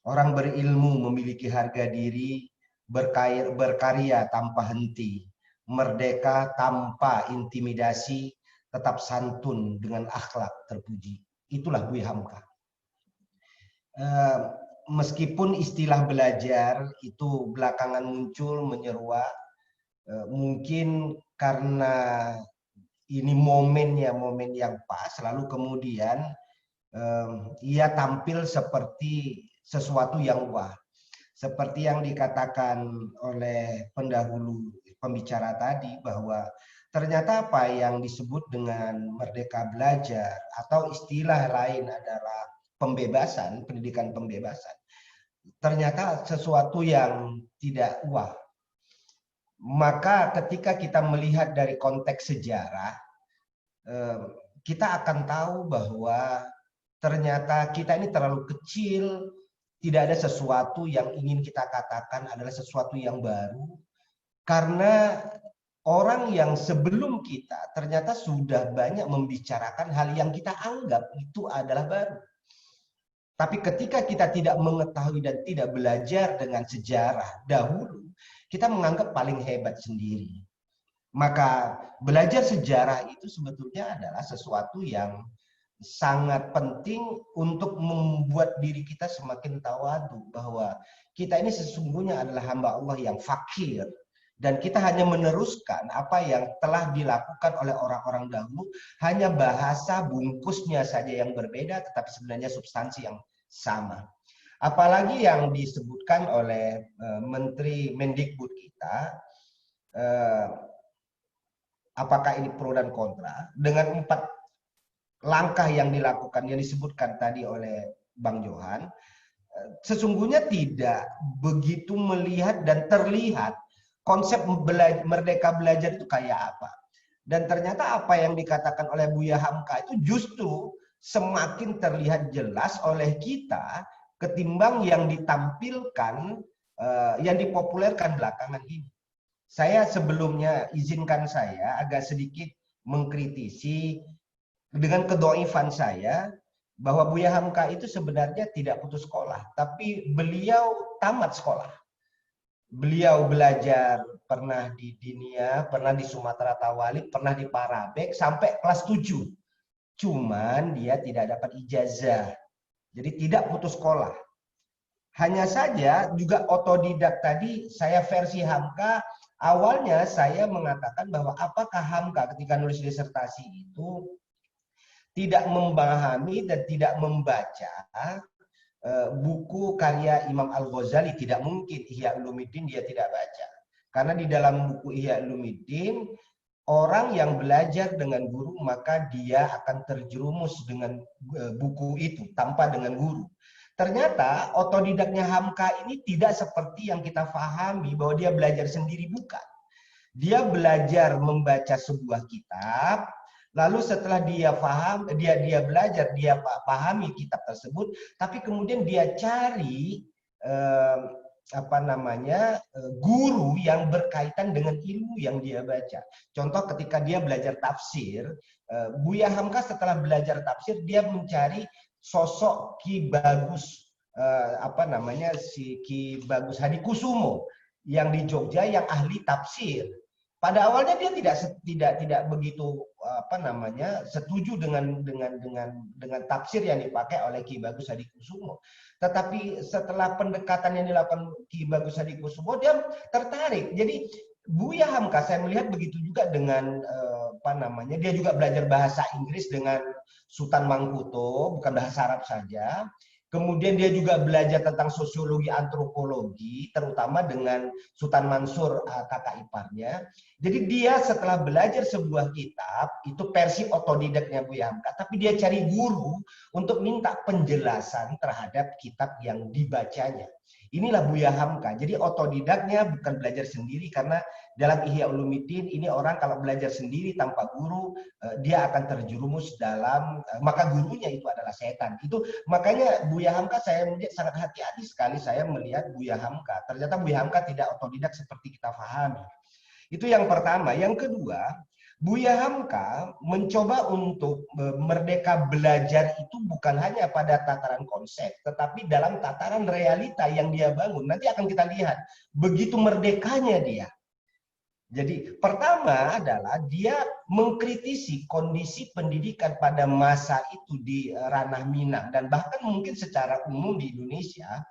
orang berilmu memiliki harga diri, berkarya tanpa henti, merdeka tanpa intimidasi, tetap santun dengan akhlak terpuji. Itulah Buya Hamka. Meskipun istilah belajar itu belakangan muncul menyeruak, mungkin karena ini momen yang pas, lalu kemudian ia tampil seperti sesuatu yang wah. Seperti yang dikatakan oleh pendahulu pembicara tadi, bahwa ternyata apa yang disebut dengan merdeka belajar atau istilah lain adalah pembebasan, pendidikan pembebasan, ternyata sesuatu yang tidak wah. Maka ketika kita melihat dari konteks sejarah, kita akan tahu bahwa ternyata kita ini terlalu kecil, tidak ada sesuatu yang ingin kita katakan adalah sesuatu yang baru, karena orang yang sebelum kita ternyata sudah banyak membicarakan hal yang kita anggap itu adalah baru. Tapi ketika kita tidak mengetahui dan tidak belajar dengan sejarah dahulu, kita menganggap paling hebat sendiri. Maka belajar sejarah itu sebetulnya adalah sesuatu yang sangat penting untuk membuat diri kita semakin tawadu, bahwa kita ini sesungguhnya adalah hamba Allah yang fakir, dan kita hanya meneruskan apa yang telah dilakukan oleh orang-orang dahulu, hanya bahasa bungkusnya saja yang berbeda, tetapi sebenarnya substansi yang sama. Apalagi yang disebutkan oleh Menteri Mendikbud kita, apakah ini pro dan kontra dengan 4 langkah yang dilakukan, yang disebutkan tadi oleh Bang Johan, sesungguhnya tidak begitu melihat dan terlihat konsep merdeka belajar itu kayak apa. Dan ternyata apa yang dikatakan oleh Buya Hamka itu justru semakin terlihat jelas oleh kita ketimbang yang ditampilkan, yang dipopulerkan belakangan ini. Saya sebelumnya, izinkan saya agak sedikit mengkritisi dengan kedoifan saya, bahwa Buya Hamka itu sebenarnya tidak putus sekolah, tapi beliau tamat sekolah. Beliau belajar pernah di Dinia, pernah di Sumatera Tawalik, pernah di Parabek sampai kelas 7. Cuman dia tidak dapat ijazah. Jadi tidak putus sekolah. Hanya saja juga otodidak tadi, saya versi Hamka, awalnya saya mengatakan bahwa apakah Hamka ketika nulis disertasi itu tidak memahami dan tidak membaca buku karya Imam Al-Ghazali. Tidak mungkin Ihya Ulumuddin dia tidak baca. Karena di dalam buku Ihya Ulumuddin, orang yang belajar dengan guru maka dia akan terjerumus dengan buku itu tanpa dengan guru. Ternyata otodidaknya Hamka ini tidak seperti yang kita pahami bahwa dia belajar sendiri, bukan. Dia belajar membaca sebuah kitab, lalu setelah dia paham, dia belajar, dia pahami kitab tersebut, tapi kemudian dia cari guru yang berkaitan dengan ilmu yang dia baca. Contoh ketika dia belajar tafsir, Buya Hamka setelah belajar tafsir dia mencari sosok Ki Bagus Ki Bagus Hadikusumo yang di Jogja yang ahli tafsir. Pada awalnya dia tidak begitu setuju dengan tafsir yang dipakai oleh Ki Bagus Hadikusumo. Tetapi setelah pendekatan yang dilakukan Ki Bagus Hadikusumo, dia tertarik. Jadi Buya Hamka saya melihat begitu juga dengan dia juga belajar bahasa Inggris dengan Sultan Mangkuto, bukan bahasa Arab saja. Kemudian dia juga belajar tentang sosiologi antropologi, terutama dengan Sultan Mansur, kakak iparnya. Jadi dia setelah belajar sebuah kitab, itu versi otodidaknya Buya Hamka, tapi dia cari guru untuk minta penjelasan terhadap kitab yang dibacanya. Inilah Buya Hamka. Jadi otodidaknya bukan belajar sendiri, karena dalam Ihya Ulumuddin ini orang kalau belajar sendiri tanpa guru, dia akan terjerumus dalam, maka gurunya itu adalah setan. Itu makanya Buya Hamka saya sangat hati-hati sekali saya melihat Buya Hamka. Ternyata Buya Hamka tidak otodidak seperti kita pahami. Itu yang pertama. Yang kedua, Buya Hamka mencoba untuk merdeka belajar itu bukan hanya pada tataran konsep, tetapi dalam tataran realita yang dia bangun. Nanti akan kita lihat begitu merdekanya dia. Jadi pertama adalah dia mengkritisi kondisi pendidikan pada masa itu di ranah Minang dan bahkan mungkin secara umum di Indonesia.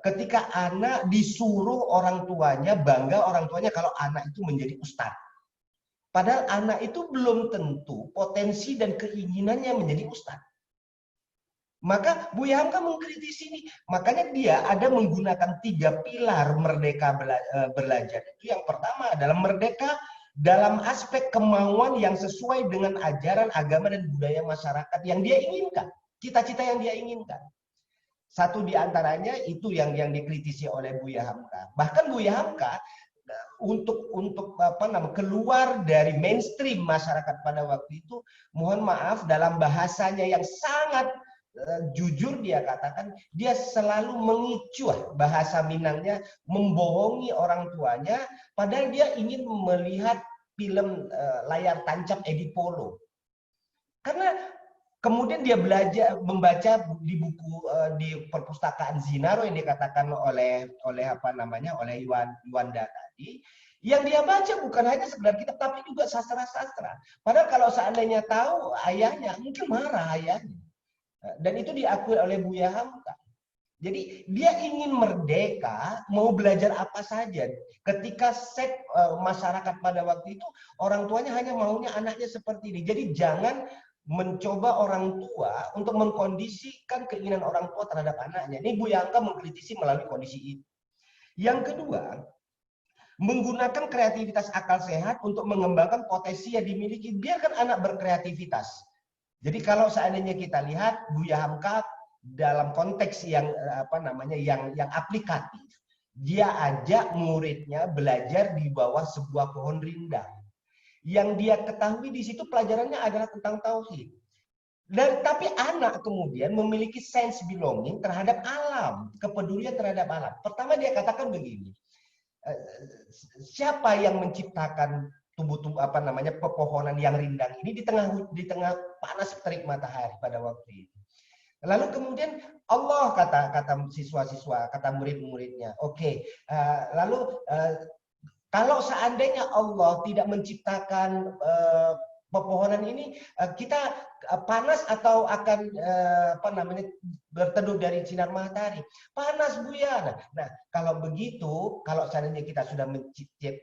Ketika anak disuruh orang tuanya, bangga orang tuanya kalau anak itu menjadi ustadz. Padahal anak itu belum tentu potensi dan keinginannya menjadi ustadz. Maka Buya Hamka mengkritisi ini. Makanya dia ada menggunakan 3 pilar merdeka belajar. Itu yang pertama adalah merdeka dalam aspek kemauan yang sesuai dengan ajaran agama dan budaya masyarakat yang dia inginkan. Cita-cita yang dia inginkan. Satu di antaranya itu yang dikritisi oleh Buya Hamka. Bahkan Buya Hamka untuk apa namanya keluar dari mainstream masyarakat pada waktu itu, mohon maaf dalam bahasanya yang sangat jujur dia katakan, dia selalu mengicuah, bahasa Minangnya, membohongi orang tuanya, padahal dia ingin melihat film layar tancap Edi Polo. Karena kemudian dia belajar membaca di buku di perpustakaan Zinaro yang dikatakan oleh Yuanda tadi, yang dia baca bukan hanya sekedar kitab tapi juga sastra-sastra. Padahal kalau seandainya tahu ayahnya mungkin marah ayahnya. Dan itu diakui oleh Buya Hamka. Jadi dia ingin merdeka, mau belajar apa saja. Ketika masyarakat pada waktu itu orang tuanya hanya maunya anaknya seperti ini. Jadi jangan mencoba orang tua untuk mengkondisikan keinginan orang tua terhadap anaknya. Ini Buya Hamka mengkritisi melalui kondisi itu. Yang kedua, menggunakan kreativitas akal sehat untuk mengembangkan potensi yang dimiliki. Biarkan anak berkreativitas. Jadi kalau seandainya kita lihat Buya Hamka dalam konteks yang yang aplikatif, dia ajak muridnya belajar di bawah sebuah pohon rindang. Yang dia ketahui di situ pelajarannya adalah tentang tauhid. Dan tapi anak kemudian memiliki sense belonging terhadap alam, kepedulian terhadap alam. Pertama dia katakan begini, siapa yang menciptakan pepohonan yang rindang ini di tengah panas terik matahari pada waktu itu. Lalu kemudian Allah kata siswa-siswa, kata murid-muridnya. Oke, lalu kalau seandainya Allah tidak menciptakan pepohonan ini, kita panas atau akan berteduh dari sinar matahari? Panas, Buya. Nah, kalau begitu, kalau seandainya kita sudah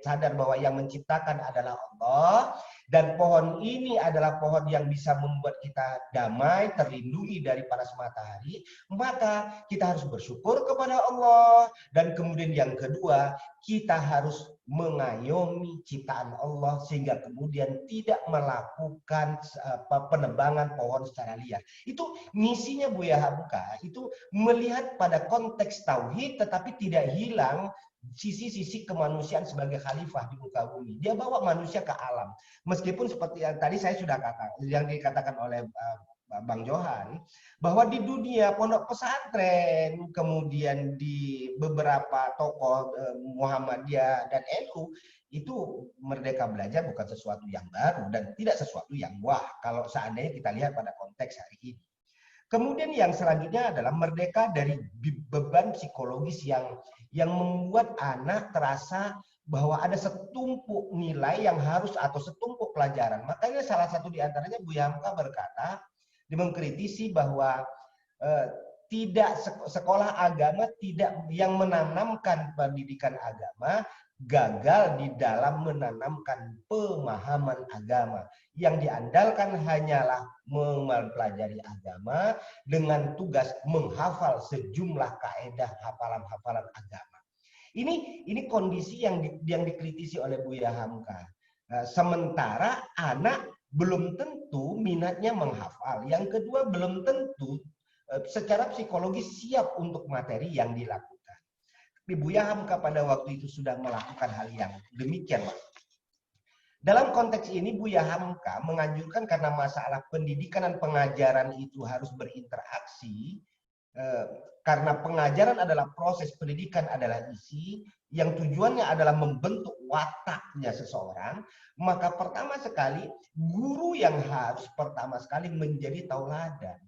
sadar bahwa yang menciptakan adalah Allah, dan pohon ini adalah pohon yang bisa membuat kita damai, terlindungi dari panas matahari, maka kita harus bersyukur kepada Allah. Dan kemudian yang kedua, kita harus mengayomi ciptaan Allah sehingga kemudian tidak melakukan penebangan pohon secara liar. Itu misinya Buya Hamka, itu melihat pada konteks tauhid tetapi tidak hilang sisi-sisi kemanusiaan sebagai khalifah di muka bumi. Dia bawa manusia ke alam. Meskipun seperti yang tadi saya sudah katakan, yang dikatakan oleh Bang Johan, bahwa di dunia pondok pesantren, kemudian di beberapa tokoh Muhammadiyah dan NU, itu merdeka belajar bukan sesuatu yang baru dan tidak sesuatu yang wah kalau seandainya kita lihat pada konteks hari ini. Kemudian yang selanjutnya adalah merdeka dari beban psikologis yang membuat anak terasa bahwa ada setumpuk nilai yang harus atau setumpuk pelajaran. Makanya salah satu di antaranya Buya Hamka berkata, dia mengkritisi bahwa tidak sekolah agama tidak yang menanamkan pendidikan agama gagal di dalam menanamkan pemahaman agama. Yang diandalkan hanyalah mempelajari agama dengan tugas menghafal sejumlah kaedah hafalan-hafalan agama. Ini kondisi yang dikritisi oleh Buya Hamka. Sementara anak belum tentu minatnya menghafal. Yang kedua belum tentu secara psikologis siap untuk materi yang dilakukan. Tapi Buya Hamka pada waktu itu sudah melakukan hal yang demikian. Dalam konteks ini Buya Hamka menganjurkan karena masalah pendidikan dan pengajaran itu harus berinteraksi, karena pengajaran adalah proses, pendidikan adalah isi, yang tujuannya adalah membentuk wataknya seseorang, maka pertama sekali guru yang harus pertama sekali menjadi tauladan.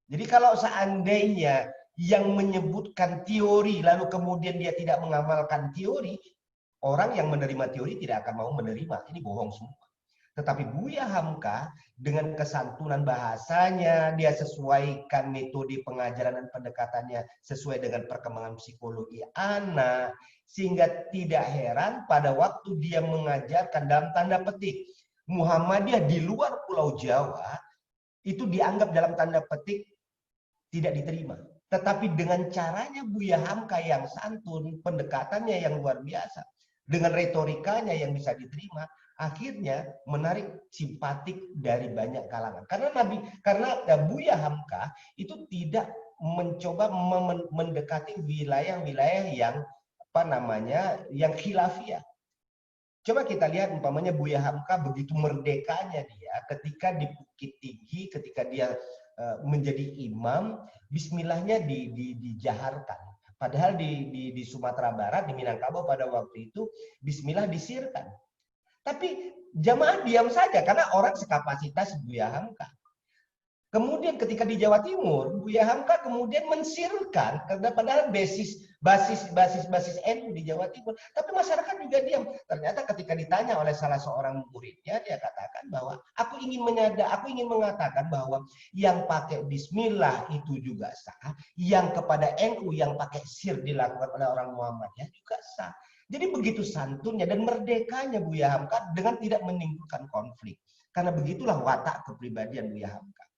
Jadi kalau seandainya yang menyebutkan teori lalu kemudian dia tidak mengamalkan teori, orang yang menerima teori tidak akan mau menerima. Ini bohong semua. Tetapi Buya Hamka dengan kesantunan bahasanya, dia sesuaikan metode pengajaran dan pendekatannya sesuai dengan perkembangan psikologi anak, sehingga tidak heran pada waktu dia mengajarkan dalam tanda petik Muhammadiyah di luar Pulau Jawa, itu dianggap dalam tanda petik tidak diterima. Tetapi dengan caranya Buya Hamka yang santun, pendekatannya yang luar biasa, dengan retorikanya yang bisa diterima, akhirnya menarik simpatik dari banyak kalangan. Karena Buya Hamka itu tidak mencoba mendekati wilayah-wilayah yang yang khilafiyah. Coba kita lihat umpamanya Buya Hamka begitu merdekanya dia ketika di Bukit Tinggi, ketika dia menjadi imam, bismillahnya dijaharkan. Padahal di Sumatera Barat, di Minangkabau pada waktu itu, bismillah disirkan. Tapi jamaah diam saja karena orang sekapasitas Buya Hamka. Kemudian ketika di Jawa Timur, Buya Hamka kemudian mensirkan karena padahal basis NU di Jawa Timur, tapi masyarakat juga diam. Ternyata ketika ditanya oleh salah seorang muridnya, dia katakan bahwa aku ingin mengatakan bahwa yang pakai bismillah itu juga sah, yang kepada NU yang pakai sir dilakukan oleh orang Muhammadiyah juga sah. Jadi begitu santunnya dan merdekanya Buya Hamka dengan tidak menimbulkan konflik. Karena begitulah watak kepribadian Buya Hamka.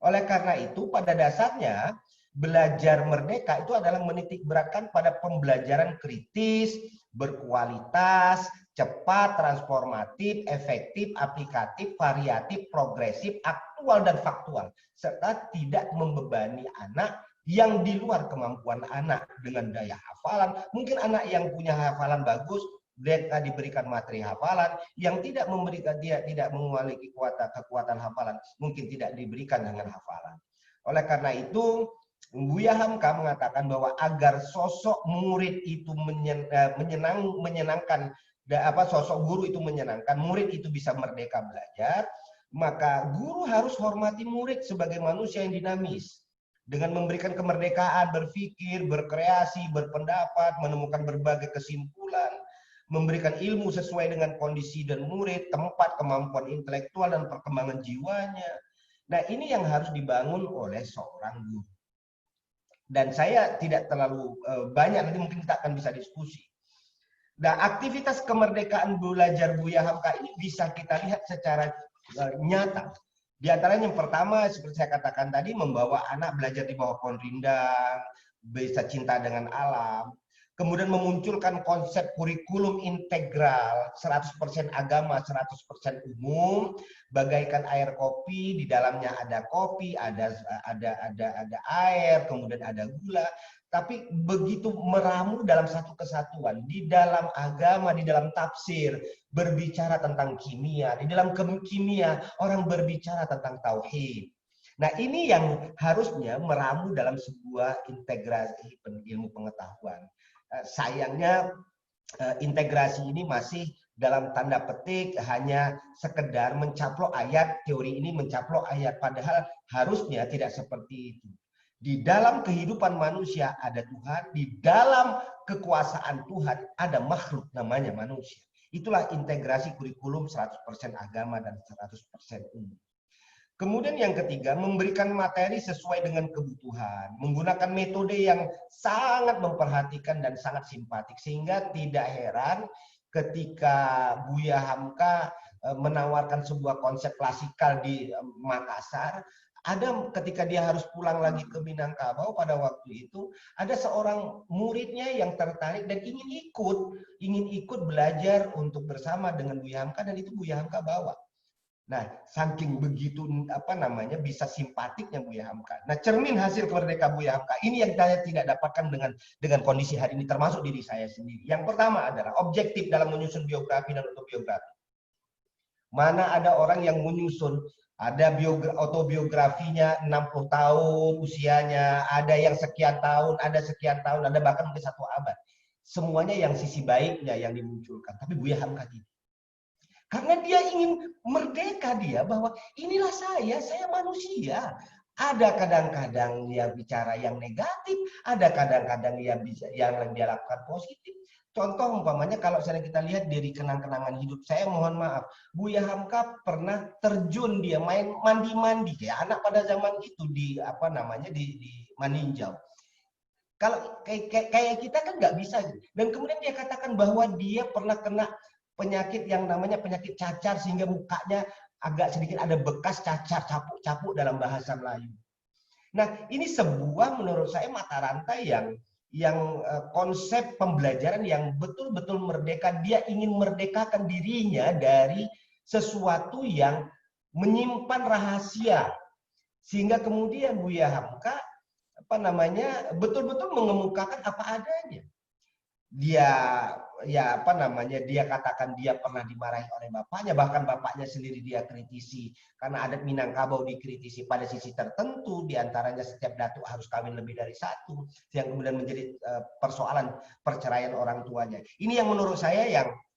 Oleh karena itu, pada dasarnya belajar merdeka itu adalah menitik beratkan pada pembelajaran kritis, berkualitas, cepat, transformatif, efektif, aplikatif, variatif, progresif, aktual, dan faktual. Serta tidak membebani anak yang di luar kemampuan anak dengan daya hafalan. Mungkin anak yang punya hafalan bagus, mereka diberikan materi hafalan, yang tidak memberikan dia tidak memiliki kekuatan hafalan, mungkin tidak diberikan dengan hafalan. Oleh karena itu, Buya Hamka mengatakan bahwa agar sosok murid itu menyenangkan, sosok guru itu menyenangkan, murid itu bisa merdeka belajar, maka guru harus hormati murid sebagai manusia yang dinamis. Dengan memberikan kemerdekaan berpikir, berkreasi, berpendapat, menemukan berbagai kesimpulan, memberikan ilmu sesuai dengan kondisi dan murid, tempat, kemampuan intelektual, dan perkembangan jiwanya. Nah, ini yang harus dibangun oleh seorang guru. Dan saya tidak terlalu banyak, nanti mungkin kita akan bisa diskusi. Nah, aktivitas kemerdekaan belajar Buya Hamka ini bisa kita lihat secara nyata. Di antaranya yang pertama, seperti saya katakan tadi, membawa anak belajar di bawah pohon rindang, bisa cinta dengan alam. Kemudian memunculkan konsep kurikulum integral, 100% agama, 100% umum, bagaikan air kopi, di dalamnya ada kopi, ada air, kemudian ada gula. Tapi begitu meramu dalam satu kesatuan, di dalam agama, di dalam tafsir, berbicara tentang kimia, di dalam kimia, orang berbicara tentang tauhid. Nah, ini yang harusnya meramu dalam sebuah integrasi ilmu pengetahuan. Sayangnya integrasi ini masih dalam tanda petik hanya sekedar mencaplok ayat, teori ini mencaplok ayat, padahal harusnya tidak seperti itu. Di dalam kehidupan manusia ada Tuhan, di dalam kekuasaan Tuhan ada makhluk namanya manusia. Itulah integrasi kurikulum 100% agama dan 100% umum. Kemudian yang ketiga, memberikan materi sesuai dengan kebutuhan, menggunakan metode yang sangat memperhatikan dan sangat simpatik, sehingga tidak heran ketika Buya Hamka menawarkan sebuah konsep klasikal di Makassar, ada ketika dia harus pulang lagi ke Minangkabau pada waktu itu, ada seorang muridnya yang tertarik dan ingin ikut belajar untuk bersama dengan Buya Hamka, dan itu Buya Hamka bawa. Nah, saking begitu bisa simpatiknya Buya Hamka. Nah, cermin hasil kemerdekaan Buya Hamka ini yang saya tidak dapatkan dengan kondisi hari ini, termasuk diri saya sendiri. Yang pertama adalah objektif dalam menyusun biografi dan autobiografi. Mana ada orang yang menyusun, ada autobiografinya 60 tahun usianya, ada yang sekian tahun, ada bahkan mungkin 1 abad. Semuanya yang sisi baiknya yang dimunculkan, tapi Buya Hamka tidak. Karena dia ingin merdeka dia bahwa inilah saya manusia. Ada kadang-kadang dia bicara yang negatif, ada kadang-kadang yang dia lakukan positif. Contoh umpamanya kalau kita lihat dari kenang-kenangan hidup saya, mohon maaf, Buya Hamka pernah terjun dia main mandi-mandi kayak anak pada zaman itu di Maninjau. Kalau kayak kita kan nggak bisa. Dan kemudian dia katakan bahwa dia pernah kena penyakit yang namanya penyakit cacar, sehingga mukanya agak sedikit ada bekas cacar, capuk-capuk dalam bahasa Melayu. Nah, ini sebuah menurut saya mata rantai yang konsep pembelajaran yang betul-betul merdeka. Dia ingin merdekakan dirinya dari sesuatu yang menyimpan rahasia, sehingga kemudian Buya Hamka betul-betul mengemukakan apa adanya. dia ya apa namanya, dia katakan dia pernah dimarahi oleh bapaknya, bahkan bapaknya sendiri dia kritisi karena adat Minangkabau dikritisi pada sisi tertentu, diantaranya setiap datuk harus kawin lebih dari satu, yang kemudian menjadi persoalan perceraian orang tuanya. Ini yang menurut saya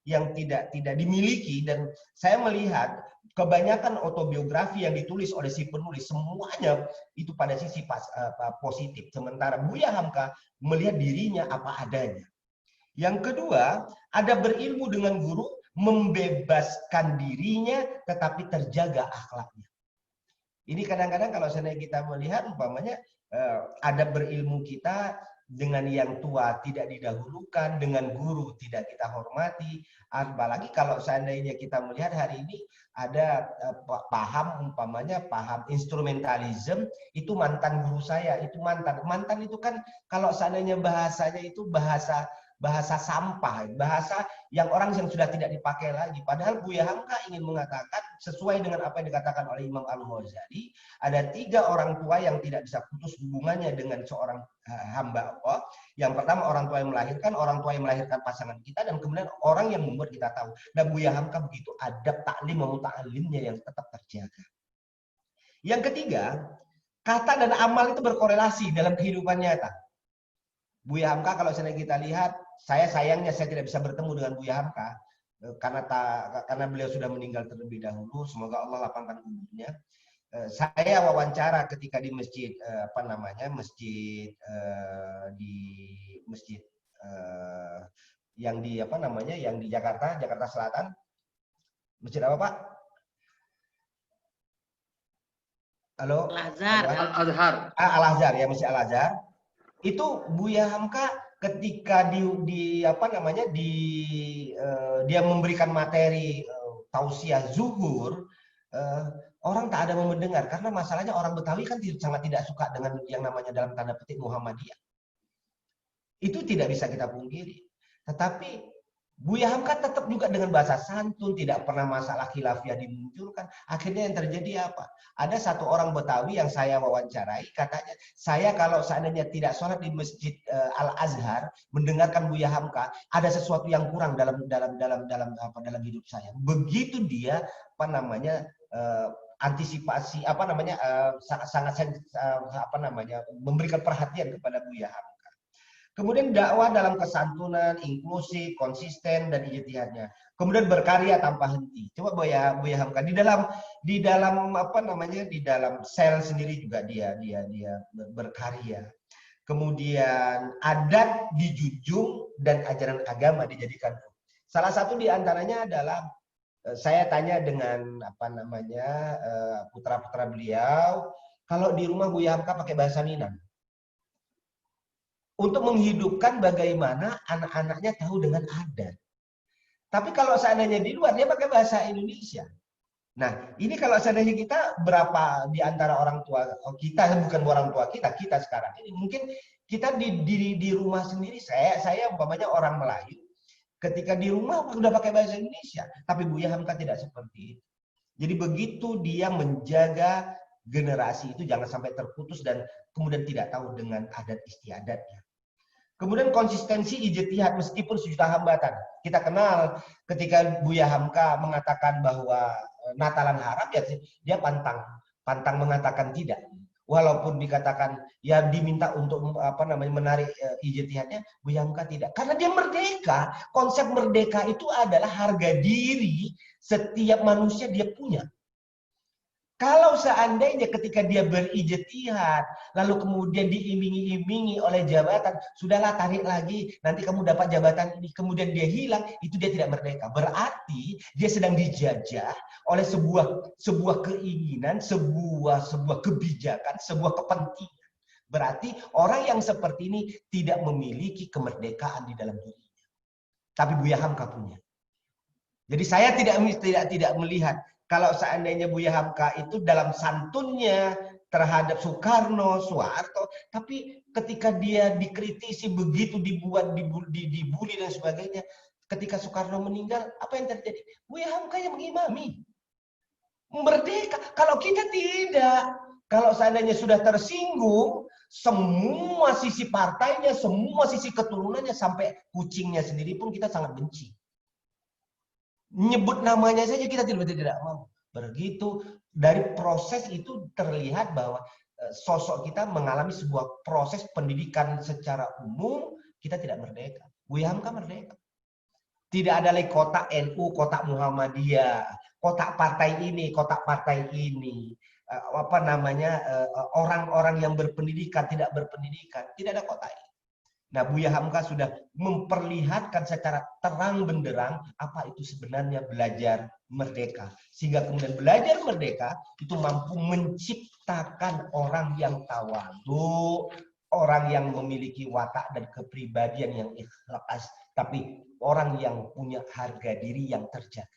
yang tidak dimiliki, dan saya melihat kebanyakan autobiografi yang ditulis oleh si penulis semuanya itu pada sisi positif, sementara Buya Hamka melihat dirinya apa adanya. Yang kedua, ada berilmu dengan guru, membebaskan dirinya tetapi terjaga akhlaknya. Ini kadang-kadang kalau seandainya kita melihat umpamanya ada berilmu kita dengan yang tua tidak didahulukan, dengan guru tidak kita hormati, apalagi kalau seandainya kita melihat hari ini ada paham umpamanya paham instrumentalism, itu mantan guru saya, itu mantan itu kan kalau seandainya bahasanya itu bahasa sampah, bahasa yang orang yang sudah tidak dipakai lagi. Padahal Buya Hamka ingin mengatakan sesuai dengan apa yang dikatakan oleh Imam Al-Ghazali, ada 3 orang tua yang tidak bisa putus hubungannya dengan seorang hamba Allah. Yang pertama orang tua yang melahirkan pasangan kita, dan kemudian orang yang membuat kita tahu. Dan Buya Hamka begitu, adab taklim muta'alimnya yang tetap terjaga. Yang ketiga, kata dan amal itu berkorelasi dalam kehidupan nyata. Buya Hamka kalau seandainya kita lihat, sayangnya saya tidak bisa bertemu dengan Buya Hamka karena beliau sudah meninggal terlebih dahulu. Semoga Allah lapangkan kuburnya. Saya wawancara ketika di masjid yang di Jakarta Selatan. Masjid apa, Pak? Halo? Al-Azhar. Al-Azhar ya, Masjid Al-Azhar. Itu Buya Hamka ketika dia memberikan materi tausiah zuhur, orang tak ada yang mendengar karena masalahnya orang Betawi kan sangat tidak suka dengan yang namanya dalam tanda petik Muhammadiyah. Itu tidak bisa kita pungkiri. Tetapi Buya Hamka tetap juga dengan bahasa santun, tidak pernah masalah khilafiyah dimunculkan. Akhirnya yang terjadi apa? Ada satu orang Betawi yang saya wawancarai, katanya, saya kalau seandainya tidak sholat di Masjid Al-Azhar, mendengarkan Buya Hamka, ada sesuatu yang kurang dalam hidup saya. Begitu dia antisipasi sangat memberikan perhatian kepada Buya Hamka. Kemudian dakwah dalam kesantunan, inklusif, konsisten, dan ijtihadnya. Kemudian berkarya tanpa henti. Coba Buya Hamka di dalam sel sendiri juga dia berkarya. Kemudian adat dijunjung dan ajaran agama dijadikan. Salah satu di antaranya adalah saya tanya dengan putra-putra beliau, kalau di rumah Buya Hamka pakai bahasa Minang. Untuk menghidupkan bagaimana anak-anaknya tahu dengan adat. Tapi kalau seandainya di luar, dia pakai bahasa Indonesia. Nah, ini kalau seandainya kita berapa di antara orang tua kita, bukan orang tua kita sekarang ini, mungkin kita di rumah sendiri, saya umpamanya orang Melayu, ketika di rumah sudah pakai bahasa Indonesia, tapi Buya Hamka tidak seperti itu. Jadi begitu dia menjaga generasi itu jangan sampai terputus dan kemudian tidak tahu dengan adat istiadatnya. Kemudian konsistensi ijtihad meskipun sejuta hambatan. Kita kenal ketika Buya Hamka mengatakan bahwa Natalan haram, ya dia pantang mengatakan tidak. Walaupun dikatakan ya diminta untuk menarik ijtihadnya, Buya Hamka tidak. Karena dia merdeka. Konsep merdeka itu adalah harga diri setiap manusia dia punya. Kalau seandainya ketika dia berijtihad, lalu kemudian diiming-imingi oleh jabatan, sudahlah tarik lagi, nanti kamu dapat jabatan ini, kemudian dia hilang, itu dia tidak merdeka. Berarti dia sedang dijajah oleh sebuah keinginan, sebuah kebijakan, sebuah kepentingan. Berarti orang yang seperti ini tidak memiliki kemerdekaan di dalam dirinya. Tapi Buya Hamka punya. Jadi saya tidak melihat kalau seandainya Buya Hamka itu dalam santunnya terhadap Soekarno, Soeharto, tapi ketika dia dikritisi begitu dibully dan sebagainya, ketika Soekarno meninggal, apa yang terjadi? Buya Hamka yang mengimami. Merdeka. Kalau kita tidak, kalau seandainya sudah tersinggung, semua sisi partainya, semua sisi keturunannya, sampai kucingnya sendiri pun kita sangat benci. Nyebut namanya saja kita tidak mau. Begitu dari proses itu terlihat bahwa sosok kita mengalami sebuah proses pendidikan secara umum, kita tidak merdeka. Buya Hamka merdeka. Tidak ada lagi kotak NU, kotak Muhammadiyah, kotak partai ini, kotak partai ini. Orang-orang yang berpendidikan, tidak berpendidikan, tidak ada kotak ini. Nah, Buya Hamka sudah memperlihatkan secara terang benderang apa itu sebenarnya belajar merdeka. Sehingga kemudian belajar merdeka itu mampu menciptakan orang yang tawadhu, orang yang memiliki watak dan kepribadian yang ikhlas, tapi orang yang punya harga diri yang terjaga.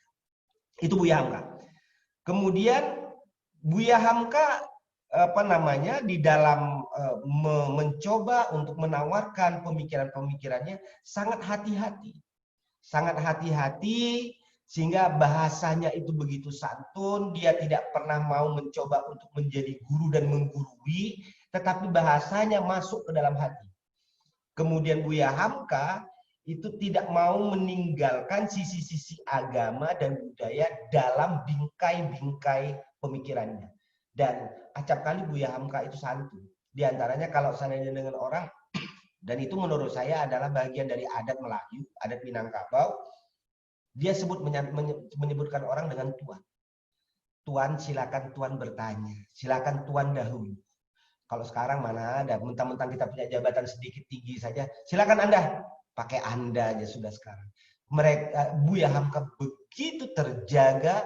Itu Buya Hamka. Kemudian Buya Hamka di dalam mencoba untuk menawarkan pemikiran-pemikirannya sangat hati-hati. Sangat hati-hati sehingga bahasanya itu begitu santun, dia tidak pernah mau mencoba untuk menjadi guru dan menggurui, tetapi bahasanya masuk ke dalam hati. Kemudian Buya Hamka itu tidak mau meninggalkan sisi-sisi agama dan budaya dalam bingkai-bingkai pemikirannya. Dan acap kali Buya Hamka itu santun. Di antaranya kalau seandainya dengan orang, dan itu menurut saya adalah bagian dari adat Melayu, adat Minangkabau, dia menyebutkan orang dengan tuan. Tuan, silakan tuan bertanya, silakan tuan dahulu. Kalau sekarang mana ada, mentang-mentang kita punya jabatan sedikit tinggi saja, silakan Anda, pakai Anda aja sudah sekarang. Buya Hamka begitu terjaga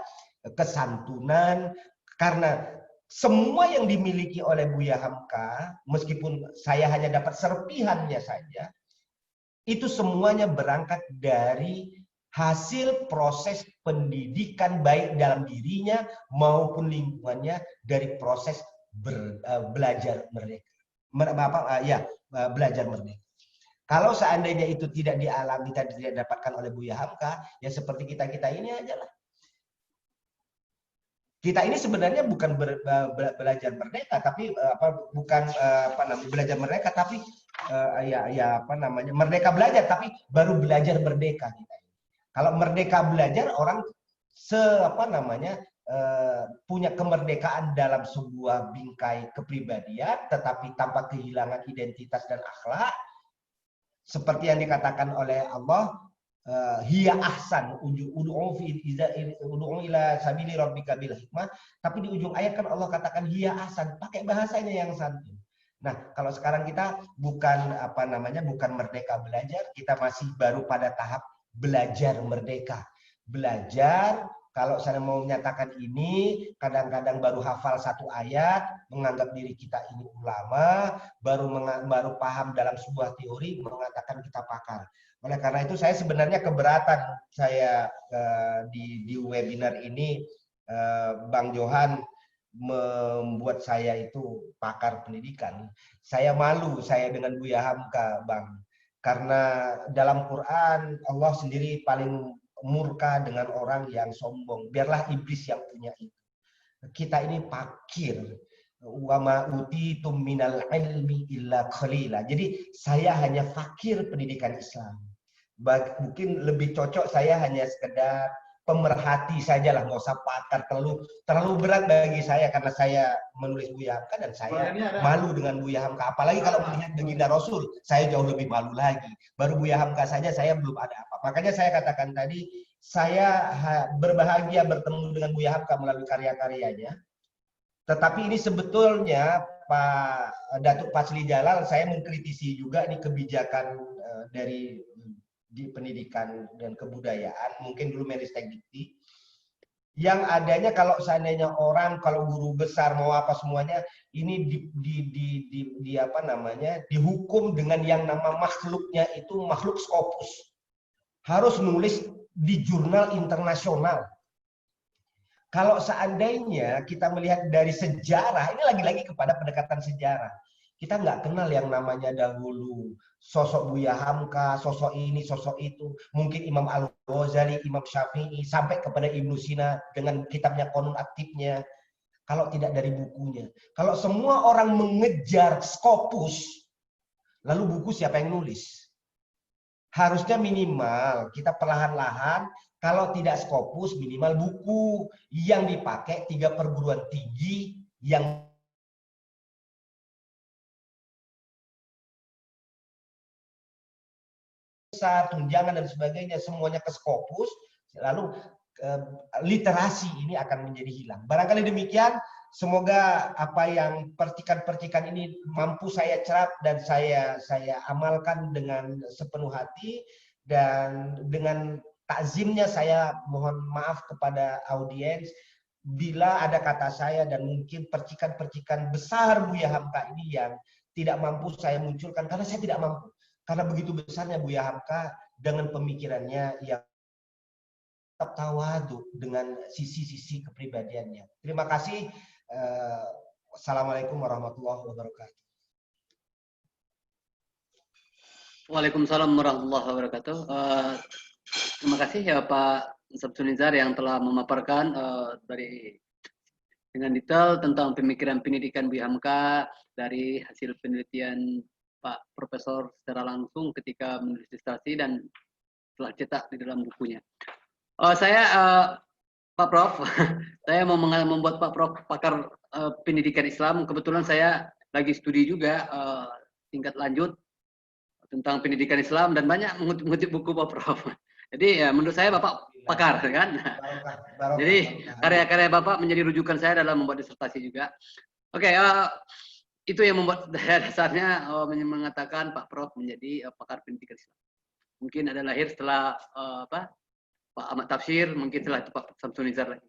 kesantunan, karena semua yang dimiliki oleh Buya Hamka, meskipun saya hanya dapat serpihannya saja, itu semuanya berangkat dari hasil proses pendidikan baik dalam dirinya maupun lingkungannya, dari proses belajar merdeka. Belajar merdeka. Kalau seandainya itu tidak dialami, tidak didapatkan oleh Buya Hamka, ya seperti kita ini aja lah. Kita ini sebenarnya bukan belajar merdeka, tapi belajar merdeka, tapi merdeka belajar, tapi baru belajar merdeka kita. Kalau merdeka belajar, orang punya kemerdekaan dalam sebuah bingkai kepribadian, tetapi tanpa kehilangan identitas dan akhlak, seperti yang dikatakan oleh Allah. Hiya ahsan ud'u ila sabili rabbika bil hikmah, tapi di ujung ayat kan Allah katakan hiya ahsan, pakai bahasanya yang santun. Nah, kalau sekarang kita bukan bukan merdeka belajar, kita masih baru pada tahap belajar merdeka. Belajar, kalau saya mau menyatakan ini, kadang-kadang baru hafal satu ayat, menganggap diri kita ini ulama, baru paham dalam sebuah teori, mengatakan kita pakar. Oleh karena itu saya sebenarnya keberatan saya di webinar ini Bang Johan membuat saya itu pakar pendidikan. Saya malu saya dengan Buya Hamka, Bang. Karena dalam Quran Allah sendiri paling murka dengan orang yang sombong. Biarlah iblis yang punya itu. Kita ini fakir. Wa ma utitum minal ilmi illa qalila. Jadi saya hanya fakir pendidikan Islam. Mungkin lebih cocok saya hanya sekedar pemerhati sajalah, nggak usah pakar, terlalu berat bagi saya karena saya menulis Buya Hamka dan saya malu dengan Buya Hamka. Apalagi kalau melihat baginda Rasul, saya jauh lebih malu lagi. Baru Buya Hamka saja saya belum ada apa. Makanya saya katakan tadi, saya berbahagia bertemu dengan Buya Hamka melalui karya-karyanya. Tetapi ini sebetulnya Pak Datuk Fadzli Jalal, saya mengkritisi juga nih kebijakan dari di pendidikan dan kebudayaan, mungkin dulu Menristek Dikti, yang adanya kalau seandainya orang, kalau guru besar mau apa semuanya, ini dihukum dengan yang nama makhluknya itu makhluk Scopus. Harus nulis di jurnal internasional. Kalau seandainya kita melihat dari sejarah, ini lagi-lagi kepada pendekatan sejarah. Kita nggak kenal yang namanya dahulu sosok Buya Hamka, sosok ini, sosok itu. Mungkin Imam Al-Ghazali, Imam Syafi'i, sampai kepada Ibnu Sina dengan kitabnya Qanun At-Tibnya. kalau tidak dari bukunya. Kalau semua orang mengejar Scopus, lalu buku siapa yang nulis? Harusnya minimal kita perlahan-lahan, kalau tidak Scopus minimal buku yang dipakai 3 perguruan tinggi yang besar, tunjangan dan sebagainya, semuanya ke Scopus, lalu literasi ini akan menjadi hilang. Barangkali demikian, semoga apa yang percikan-percikan ini mampu saya cerap dan saya amalkan dengan sepenuh hati, dan dengan takzimnya saya mohon maaf kepada audiens bila ada kata saya dan mungkin percikan-percikan besar Buya Hamka ini yang tidak mampu saya munculkan, karena saya tidak mampu. Karena begitu besarnya Buya Hamka dengan pemikirannya yang tetap tawadu dengan sisi-sisi kepribadiannya. Terima kasih. Assalamualaikum warahmatullahi wabarakatuh. Waalaikumsalam warahmatullahi wabarakatuh. Terima kasih ya Pak Sabtunizar yang telah memaparkan dengan detail tentang pemikiran pendidikan Buya Hamka dari hasil penelitian Pak Profesor secara langsung ketika menulis disertasi dan telah cetak di dalam bukunya. Pak Prof, saya mau membuat Pak Prof pakar pendidikan Islam. Kebetulan saya lagi studi juga tingkat lanjut tentang pendidikan Islam dan banyak mengutip buku Pak Prof. Jadi ya, menurut saya Bapak pakar kan. Jadi karya-karya Bapak menjadi rujukan saya dalam membuat disertasi juga. Oke, itu yang membuat saya dasarnya mengatakan Pak Prof menjadi pakar pendidikan Islam. Mungkin ada lahir setelah Pak Ahmad Tafsir, mungkin setelah itu Pak Samsunizar lagi.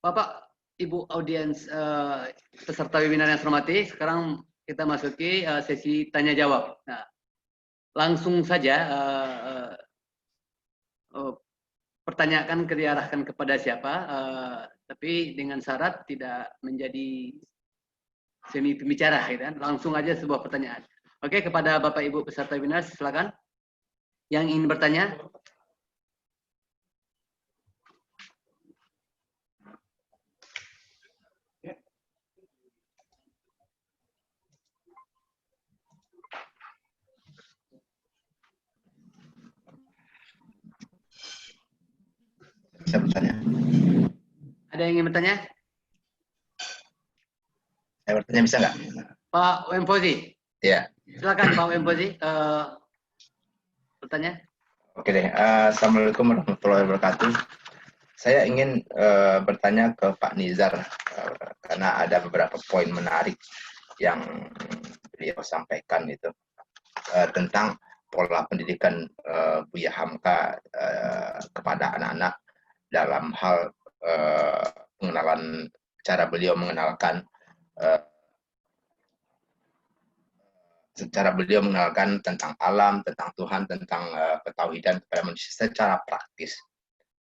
Bapak, Ibu audiens peserta webinar yang saya hormati, sekarang kita masuki sesi tanya jawab. Nah, langsung saja pertanyaan diarahkan kepada siapa, tapi dengan syarat tidak menjadi semi pembicara, gitu kan? Langsung aja sebuah pertanyaan. Oke, kepada Bapak Ibu peserta webinar, silakan. Yang ingin bertanya? Bisa bertanya. Ada yang ingin bertanya? Saya bertanya bisa nggak? Pak Wempozi. Iya. Silakan Pak Wempozi. Bertanya. Oke deh. Assalamualaikum warahmatullahi wabarakatuh. Saya ingin bertanya ke Pak Nizar karena ada beberapa poin menarik yang beliau sampaikan itu tentang pola pendidikan Buya Hamka kepada anak-anak dalam hal pengenalan, cara beliau mengenalkan tentang alam, tentang Tuhan, tentang ketauhidan kepada manusia secara praktis.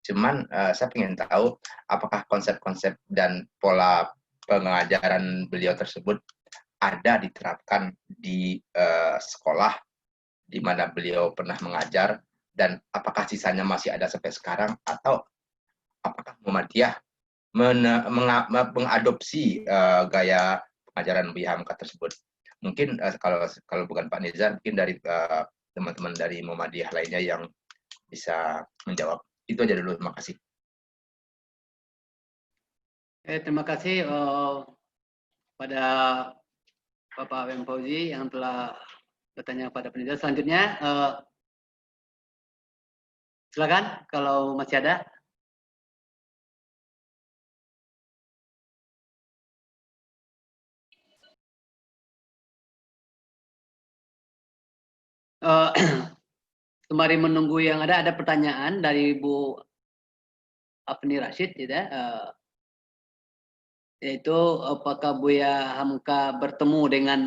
Cuman saya ingin tahu apakah konsep-konsep dan pola pengajaran beliau tersebut ada diterapkan di sekolah di mana beliau pernah mengajar, dan apakah sisanya masih ada sampai sekarang, atau apakah Muhammadiyah mengadopsi gaya pengajaran Buya Hamka tersebut. Mungkin kalau bukan Pak Nizar, mungkin dari teman-teman dari Muhammadiyah lainnya yang bisa menjawab. Itu aja dulu, terima kasih. Terima kasih pada Bapak Wempozi yang telah bertanya pada penelitian. Selanjutnya, silakan kalau masih ada. Sembari menunggu yang ada pertanyaan dari Bu Afni Rashid, yaitu apakah Buya Hamka bertemu dengan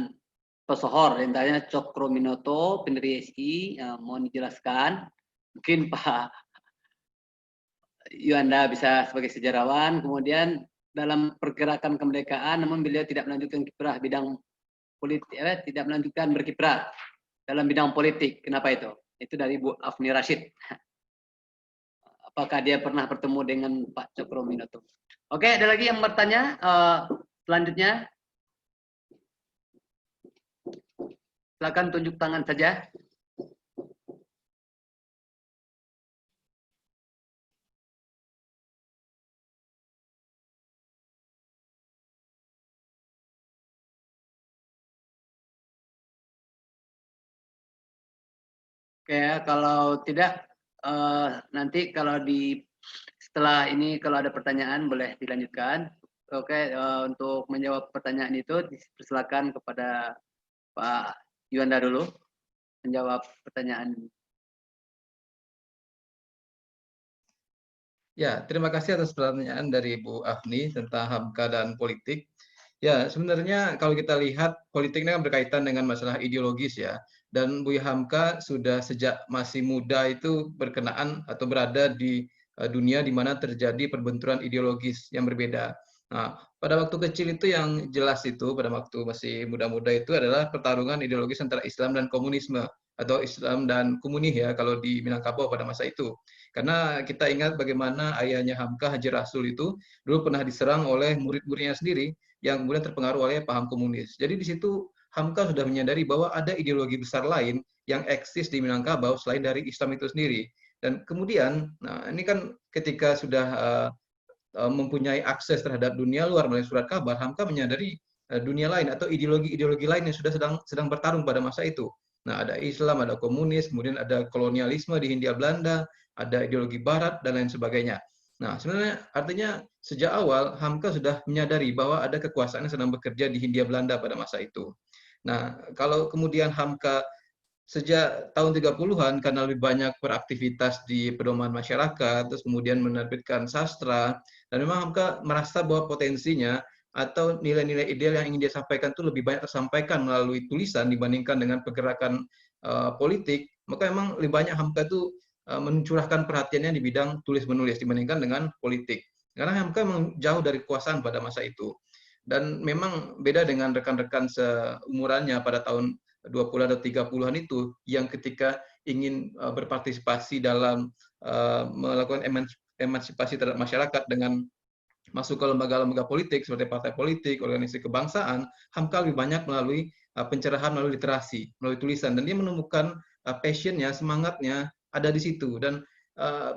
pesohor, intinya Cokro Minoto, pendiri SI, mohon dijelaskan. Mungkin Pak Yuanda bisa sebagai sejarawan, kemudian dalam pergerakan kemerdekaan, namun beliau tidak melanjutkan kiprah bidang politik, tidak melanjutkan berkiprah dalam bidang politik. Kenapa itu? Itu dari Bu Afni Rashid. apakah dia pernah bertemu dengan Pak Cokroaminoto. Oke, ada lagi yang bertanya? Selanjutnya, silakan tunjuk tangan saja. Oke, kalau tidak, nanti kalau setelah ini kalau ada pertanyaan boleh dilanjutkan. Oke, untuk menjawab pertanyaan itu dipersilakan kepada Pak Yuanda dulu menjawab pertanyaan. Ya, terima kasih atas pertanyaan dari Bu Afni tentang Hamka dan politik. Ya, sebenarnya kalau kita lihat politik ini kan berkaitan dengan masalah ideologis ya. Dan Buya Hamka sudah sejak masih muda itu berkenaan atau berada di dunia di mana terjadi perbenturan ideologis yang berbeda. Nah, pada waktu kecil itu yang jelas itu pada waktu masih muda-muda itu adalah pertarungan ideologis antara Islam dan komunisme atau Islam dan komunis ya kalau di Minangkabau pada masa itu. Karena kita ingat bagaimana ayahnya Hamka, Haji Rasul itu dulu pernah diserang oleh murid-muridnya sendiri yang kemudian terpengaruh oleh paham komunis. Jadi di situ Hamka sudah menyadari bahwa ada ideologi besar lain yang eksis di Minangkabau selain dari Islam itu sendiri. Dan kemudian, nah ini kan ketika sudah mempunyai akses terhadap dunia luar melalui surat kabar, Hamka menyadari dunia lain atau ideologi-ideologi lain yang sudah sedang bertarung pada masa itu. Nah, ada Islam, ada komunis, kemudian ada kolonialisme di Hindia Belanda, ada ideologi Barat dan lain sebagainya. Nah, sebenarnya artinya sejak awal Hamka sudah menyadari bahwa ada kekuasaan yang sedang bekerja di Hindia Belanda pada masa itu. Nah, kalau kemudian Hamka sejak tahun 30-an karena lebih banyak beraktivitas di pedoman masyarakat, terus kemudian menerbitkan sastra, dan memang Hamka merasa bahwa potensinya atau nilai-nilai ideal yang ingin dia sampaikan itu lebih banyak tersampaikan melalui tulisan dibandingkan dengan pergerakan politik, maka memang lebih banyak Hamka itu mencurahkan perhatiannya di bidang tulis-menulis dibandingkan dengan politik. Karena Hamka memang jauh dari kekuasaan pada masa itu. Dan memang beda dengan rekan-rekan seumurannya pada tahun 20 atau 30-an itu yang ketika ingin berpartisipasi dalam melakukan emansipasi terhadap masyarakat dengan masuk ke lembaga-lembaga politik seperti partai politik, organisasi kebangsaan, Hamka lebih banyak melalui pencerahan melalui literasi, melalui tulisan, dan dia menemukan passionnya, semangatnya ada di situ. Dan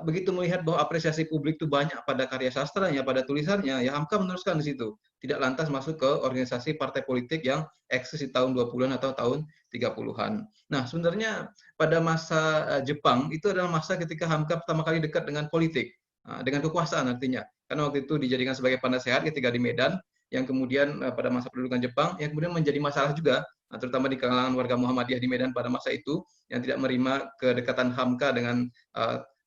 begitu melihat bahwa apresiasi publik itu banyak pada karya sastranya, pada tulisannya, ya Hamka meneruskan di situ. Tidak lantas masuk ke organisasi partai politik yang eksis di tahun 20-an atau tahun 30-an. Nah, sebenarnya pada masa Jepang itu adalah masa ketika Hamka pertama kali dekat dengan politik, dengan kekuasaan artinya. Karena waktu itu dijadikan sebagai penasehat ketika di Medan, yang kemudian pada masa pendudukan Jepang, yang kemudian menjadi masalah juga, terutama di kalangan warga Muhammadiyah di Medan pada masa itu, yang tidak menerima kedekatan Hamka dengan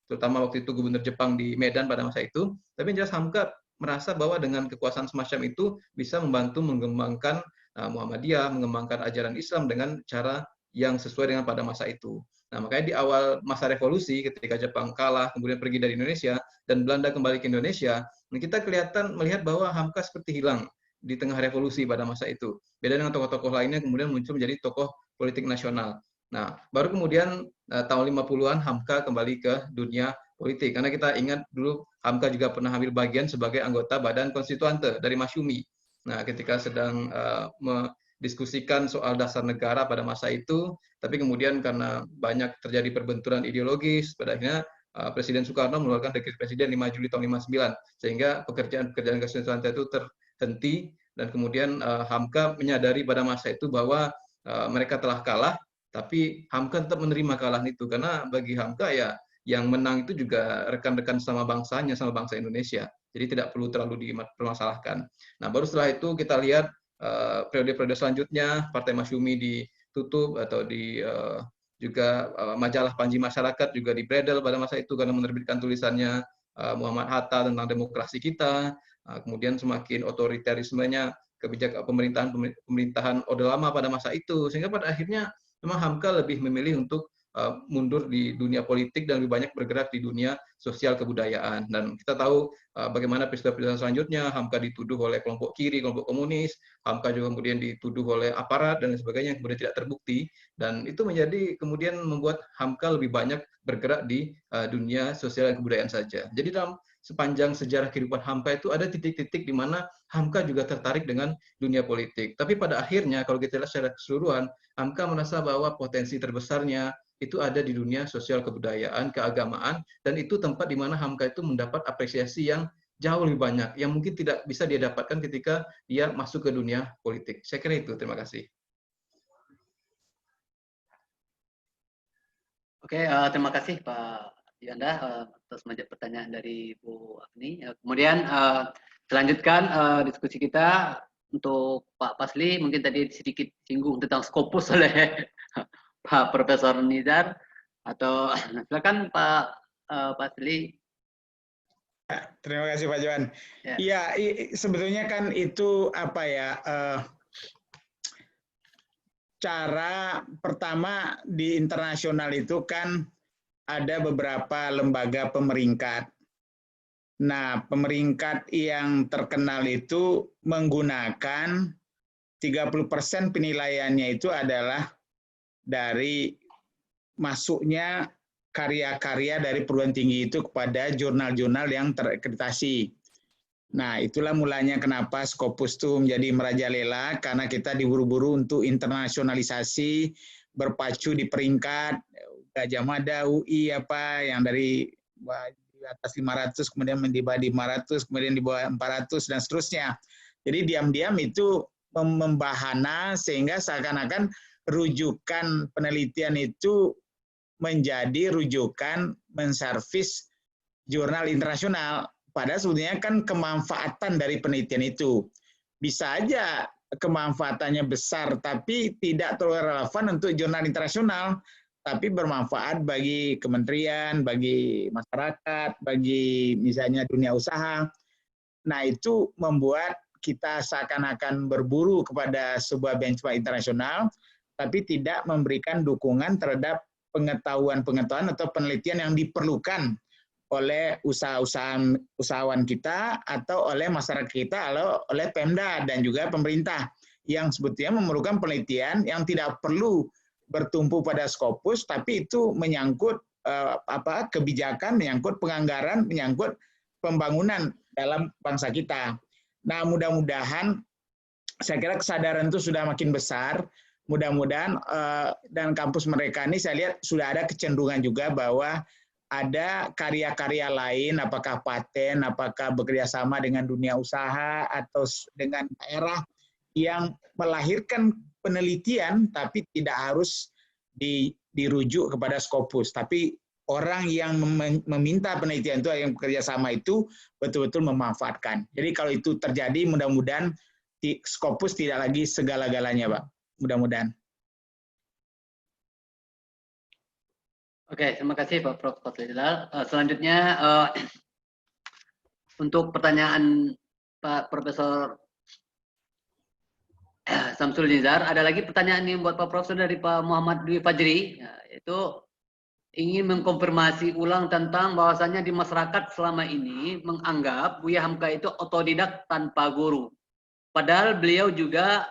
terutama waktu itu gubernur Jepang di Medan pada masa itu. Tapi jelas Hamka merasa bahwa dengan kekuasaan semacam itu bisa membantu mengembangkan Muhammadiyah, mengembangkan ajaran Islam dengan cara yang sesuai dengan pada masa itu. Nah, makanya di awal masa revolusi ketika Jepang kalah, kemudian pergi dari Indonesia, dan Belanda kembali ke Indonesia, kita kelihatan melihat bahwa Hamka seperti hilang di tengah revolusi pada masa itu. Beda dengan tokoh-tokoh lainnya kemudian muncul menjadi tokoh politik nasional. Nah, baru kemudian tahun 50-an Hamka kembali ke dunia politik. Karena kita ingat dulu Hamka juga pernah ambil bagian sebagai anggota Badan Konstituante dari Masyumi. Nah, ketika sedang mendiskusikan soal dasar negara pada masa itu, tapi kemudian karena banyak terjadi perbenturan ideologis, pada akhirnya Presiden Soekarno mengeluarkan dekret Presiden 5 Juli tahun 59, sehingga pekerjaan-pekerjaan konstituante itu terhenti, dan kemudian Hamka menyadari pada masa itu bahwa mereka telah kalah, tapi Hamka tetap menerima kekalahan itu, karena bagi Hamka ya yang menang itu juga rekan-rekan sama bangsanya, sama bangsa Indonesia. Jadi tidak perlu terlalu dipermasalahkan. Nah, baru setelah itu kita lihat periode-periode selanjutnya, Partai Masyumi ditutup atau juga majalah Panji Masyarakat juga dibredel pada masa itu karena menerbitkan tulisannya Muhammad Hatta tentang demokrasi kita. Kemudian semakin otoriterismenya kebijakan pemerintahan Orde Lama pada masa itu, sehingga pada akhirnya memang Hamka lebih memilih untuk mundur di dunia politik dan lebih banyak bergerak di dunia sosial kebudayaan. Dan kita tahu bagaimana peristiwa-peristiwa selanjutnya, Hamka dituduh oleh kelompok kiri, kelompok komunis, Hamka juga kemudian dituduh oleh aparat dan sebagainya yang kemudian tidak terbukti, dan itu menjadi kemudian membuat Hamka lebih banyak bergerak di dunia sosial dan kebudayaan saja. Jadi dalam sepanjang sejarah kehidupan Hamka itu ada titik-titik di mana Hamka juga tertarik dengan dunia politik. Tapi pada akhirnya kalau kita lihat secara keseluruhan, Hamka merasa bahwa potensi terbesarnya itu ada di dunia sosial kebudayaan, keagamaan, dan itu tempat di mana Hamka itu mendapat apresiasi yang jauh lebih banyak, yang mungkin tidak bisa dia dapatkan ketika dia masuk ke dunia politik. Saya kira itu, terima kasih. Oke, terima kasih Pak Yuanda atas pertanyaan dari Bu Afni. Kemudian selanjutkan diskusi kita untuk Pak Pasli, mungkin tadi sedikit singgung tentang Scopus oleh Pak Profesor Nizar, atau silakan Pak Pasli. Terima kasih Pak Johan. Ya. Iya, sebetulnya kan itu apa ya, cara pertama di internasional itu kan ada beberapa lembaga pemeringkat. Nah, pemeringkat yang terkenal itu menggunakan 30% penilaiannya itu adalah dari masuknya karya-karya dari perguruan tinggi itu kepada jurnal-jurnal yang terakreditasi. Nah, itulah mulanya kenapa Scopus itu menjadi merajalela, karena kita diburu-buru untuk internasionalisasi, berpacu di peringkat Gajah Mada, UI, apa yang dari di atas 500, kemudian di bawah 500, kemudian di bawah 400, dan seterusnya. Jadi diam-diam itu membahana sehingga seakan-akan rujukan penelitian itu menjadi rujukan menservis jurnal internasional. Padahal sebetulnya kan kemanfaatan dari penelitian itu bisa aja kemanfaatannya besar, tapi tidak terlalu relevan untuk jurnal internasional, tapi bermanfaat bagi kementerian, bagi masyarakat, bagi misalnya dunia usaha. Nah, itu membuat kita seakan-akan berburu kepada sebuah benchmark internasional, tapi tidak memberikan dukungan terhadap pengetahuan-pengetahuan atau penelitian yang diperlukan oleh usahawan kita atau oleh masyarakat kita, oleh Pemda dan juga pemerintah yang sebetulnya memerlukan penelitian yang tidak perlu bertumpu pada Scopus, tapi itu menyangkut kebijakan, menyangkut penganggaran, menyangkut pembangunan dalam bangsa kita. Nah, mudah-mudahan saya kira kesadaran itu sudah makin besar. Mudah-mudahan dan kampus mereka ini saya lihat sudah ada kecenderungan juga bahwa ada karya-karya lain, apakah paten, apakah bekerjasama dengan dunia usaha atau dengan daerah yang melahirkan penelitian, tapi tidak harus dirujuk kepada Scopus. Tapi orang yang meminta penelitian itu, yang bekerjasama itu betul-betul memanfaatkan. Jadi kalau itu terjadi, mudah-mudahan Scopus tidak lagi segala-galanya, Pak. Mudah-mudahan. Oke, terima kasih Pak Prof. Fadlizal. Selanjutnya untuk pertanyaan Pak Profesor Samsul Nizar, ada lagi pertanyaan yang buat Pak Profesor dari Pak Muhammad Dwi Fajri, yaitu ingin mengkonfirmasi ulang tentang bahwasannya di masyarakat selama ini menganggap Buya Hamka itu otodidak tanpa guru. Padahal beliau juga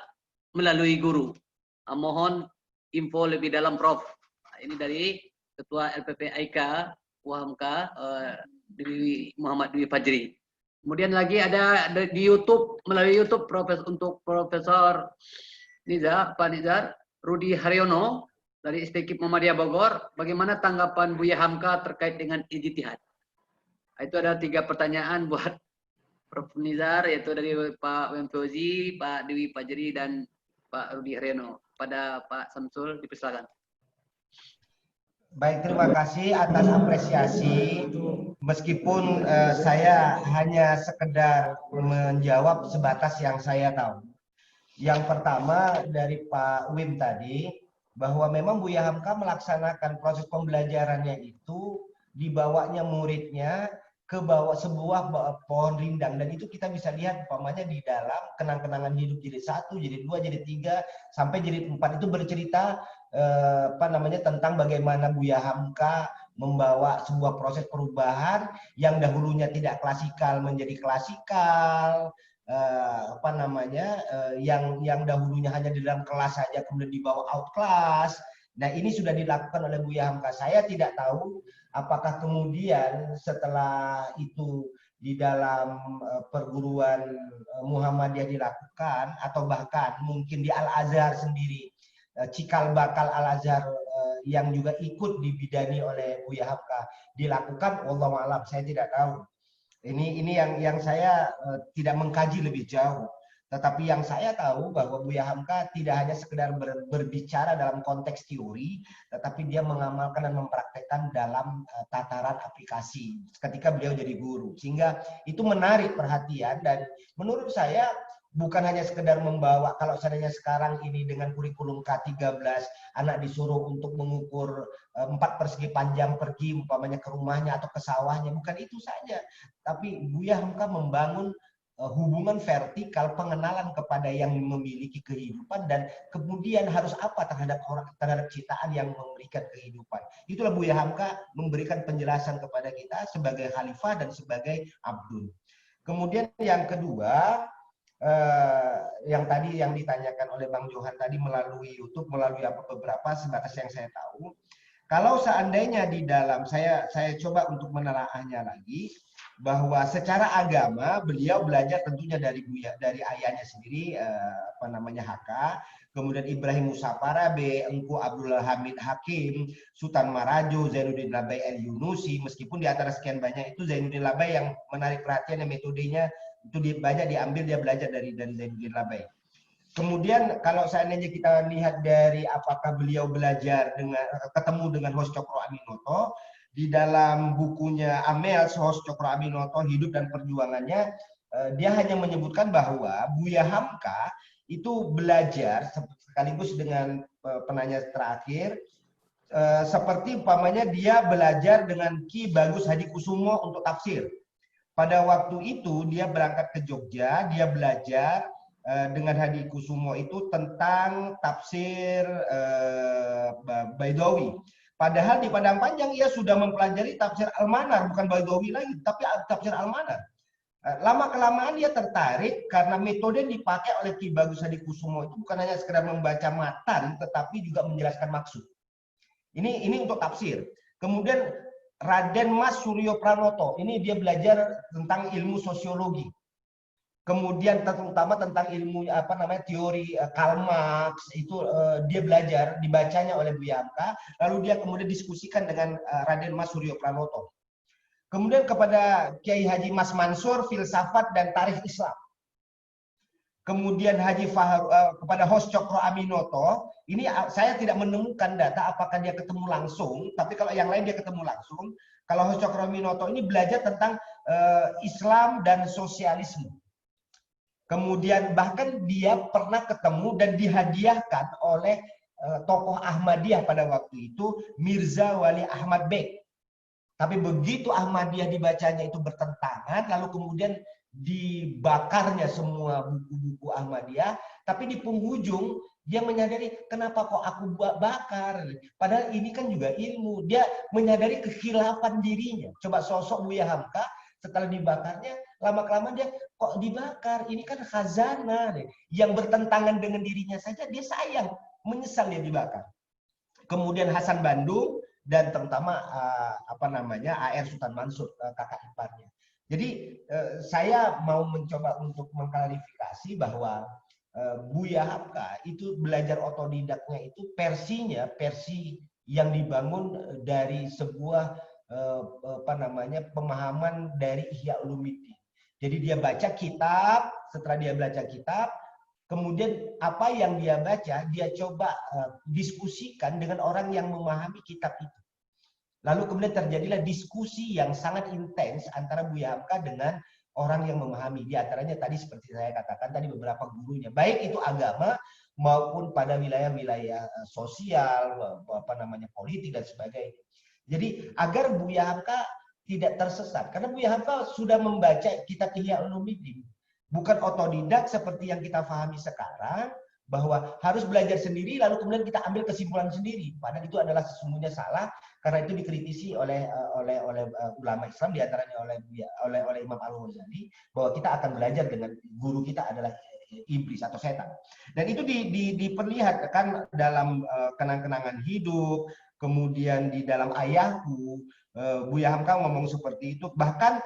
melalui guru. Mohon info lebih dalam Prof. Ini dari Ketua LPPIK Hamka Muhammad Dwi Fajri. Kemudian lagi ada di YouTube, melalui YouTube untuk Profesor Nizar, Pak Nizar, Rudi Haryono dari STKIP Muhammadiyah Bogor. Bagaimana tanggapan Buya Hamka terkait dengan ijtihad? Itu ada 3 pertanyaan buat Prof. Nizar, yaitu dari Pak Wem Fauzi, Pak Dewi Fajri, dan Pak Rudi Haryono. Pada Pak Samsul, dipersilakan. Baik, terima kasih atas apresiasi. Meskipun saya hanya sekedar menjawab sebatas yang saya tahu. Yang pertama dari Pak Wim tadi, bahwa memang Buya Hamka melaksanakan proses pembelajarannya itu dibawanya muridnya ke bawah sebuah pohon rindang, dan itu kita bisa lihat umpamanya di dalam kenang-kenangan hidup jilid 1, jilid 2, jilid 3 sampai jilid 4 itu bercerita tentang bagaimana Buya Hamka membawa sebuah proses perubahan yang dahulunya tidak klasikal menjadi klasikal, yang dahulunya hanya di dalam kelas saja kemudian dibawa out class. Nah, ini sudah dilakukan oleh Buya Hamka. Saya tidak tahu apakah kemudian setelah itu di dalam perguruan Muhammadiyah dilakukan, atau bahkan mungkin di Al-Azhar sendiri, cikal bakal Al-Azhar yang juga ikut dibidani oleh Buya Hamka dilakukan. Wallahu a'lam, saya tidak tahu. Ini yang saya tidak mengkaji lebih jauh. Tetapi yang saya tahu bahwa Buya Hamka tidak hanya sekedar berbicara dalam konteks teori, tetapi dia mengamalkan dan mempraktekkan dalam tataran aplikasi ketika beliau jadi guru. Sehingga itu menarik perhatian, dan menurut saya bukan hanya sekedar membawa, kalau seandainya sekarang ini dengan kurikulum K13, anak disuruh untuk mengukur 4 persegi panjang pergi umpamanya ke rumahnya atau ke sawahnya, bukan itu saja. Tapi Buya Hamka membangun hubungan vertikal, pengenalan kepada yang memiliki kehidupan, dan kemudian harus apa terhadap ciptaan yang memberikan kehidupan. Itulah Buya Hamka memberikan penjelasan kepada kita sebagai khalifah dan sebagai abdul. Kemudian yang kedua, yang tadi yang ditanyakan oleh Bang Johan tadi melalui YouTube, melalui beberapa sebatas yang saya tahu, kalau seandainya di dalam saya coba untuk menelaahnya lagi, bahwa secara agama beliau belajar tentunya dari ayahnya sendiri, Haka, kemudian Ibrahim Musa Parabe, Engku Abdul Hamid Hakim, Sultan Marajo, Zainuddin Labai El-Yunusi. Meskipun di antara sekian banyak itu Zainuddin Labai yang menarik perhatian, dan metodenya itu banyak diambil, dia belajar dari Zainuddin Labai. Kemudian kalau seandainya kita lihat dari apakah beliau belajar ketemu dengan Hos Cokro Aminoto, di dalam bukunya Amel Hos Cokro Aminoto, Hidup dan Perjuangannya, dia hanya menyebutkan bahwa Buya Hamka itu belajar sekaligus dengan penanya terakhir, seperti umpamanya dia belajar dengan Ki Bagus Hadikusumo untuk tafsir. Pada waktu itu dia berangkat ke Jogja, dia belajar dengan Hadikusumo itu tentang tafsir Baidawi. Padahal di Padang Panjang ia sudah mempelajari tafsir Al-Manar, bukan Baidawi lagi, tapi tafsir Al-Manar. Lama-kelamaan dia tertarik karena metode yang dipakai oleh Ki Bagus Hadikusumo itu bukan hanya sekedar membaca matan, tetapi juga menjelaskan maksud. Ini untuk tafsir. Kemudian Raden Mas Suryo Pranoto, ini dia belajar tentang ilmu sosiologi. Kemudian terutama tentang ilmu teori Karl Marx, itu dia belajar, dibacanya oleh Buya Hamka, lalu dia kemudian diskusikan dengan Raden Mas Suryo Pranoto. Kemudian kepada Kiai Haji Mas Mansur, filsafat dan tarikh Islam. Kemudian kepada Hos Cokro Aminoto, ini saya tidak menemukan data apakah dia ketemu langsung, tapi kalau yang lain dia ketemu langsung. Kalau Hos Cokro Aminoto ini belajar tentang Islam dan sosialisme. Kemudian bahkan dia pernah ketemu dan dihadiahkan oleh tokoh Ahmadiyah pada waktu itu, Mirza Wali Ahmad Beg. Tapi begitu Ahmadiyah dibacanya itu bertentangan, lalu kemudian dibakarnya semua buku-buku Ahmadiyah, tapi di penghujung dia menyadari, kenapa kok aku bakar? Padahal ini kan juga ilmu. Dia menyadari kekhilafan dirinya. Coba sosok Buya Hamka setelah dibakarnya, lama-kelamaan dia kok dibakar, ini kan khazanah yang bertentangan dengan dirinya saja dia sayang, menyesal dia dibakar. Kemudian Hasan Bandung dan terutama AR Sultan Mansur, kakak iparnya. Jadi saya mau mencoba untuk mengklarifikasi bahwa Buya Hamka itu belajar otodidaknya itu versi yang dibangun dari sebuah pemahaman dari Ihya Ulumuddin. Jadi dia baca kitab, setelah dia baca kitab, kemudian apa yang dia baca, dia coba diskusikan dengan orang yang memahami kitab itu. Lalu kemudian terjadilah diskusi yang sangat intens antara Buya Hamka dengan orang yang memahami. Di antaranya tadi seperti saya katakan tadi beberapa gurunya, baik itu agama maupun pada wilayah-wilayah sosial, politik dan sebagainya. Jadi agar Buya Hamka tidak tersesat. Karena Buya Hamka sudah membaca kitab Ihya Ulumuddin. Bukan otodidak seperti yang kita pahami sekarang, bahwa harus belajar sendiri lalu kemudian kita ambil kesimpulan sendiri. Padahal itu adalah sesungguhnya salah, karena itu dikritisi oleh ulama Islam, diantaranya oleh Imam Al-Ghazali, bahwa kita akan belajar dengan guru kita adalah iblis atau setan. Dan itu diperlihatkan dalam kenang-kenangan hidup, kemudian di dalam ayahku, Buya Hamka ngomong seperti itu. Bahkan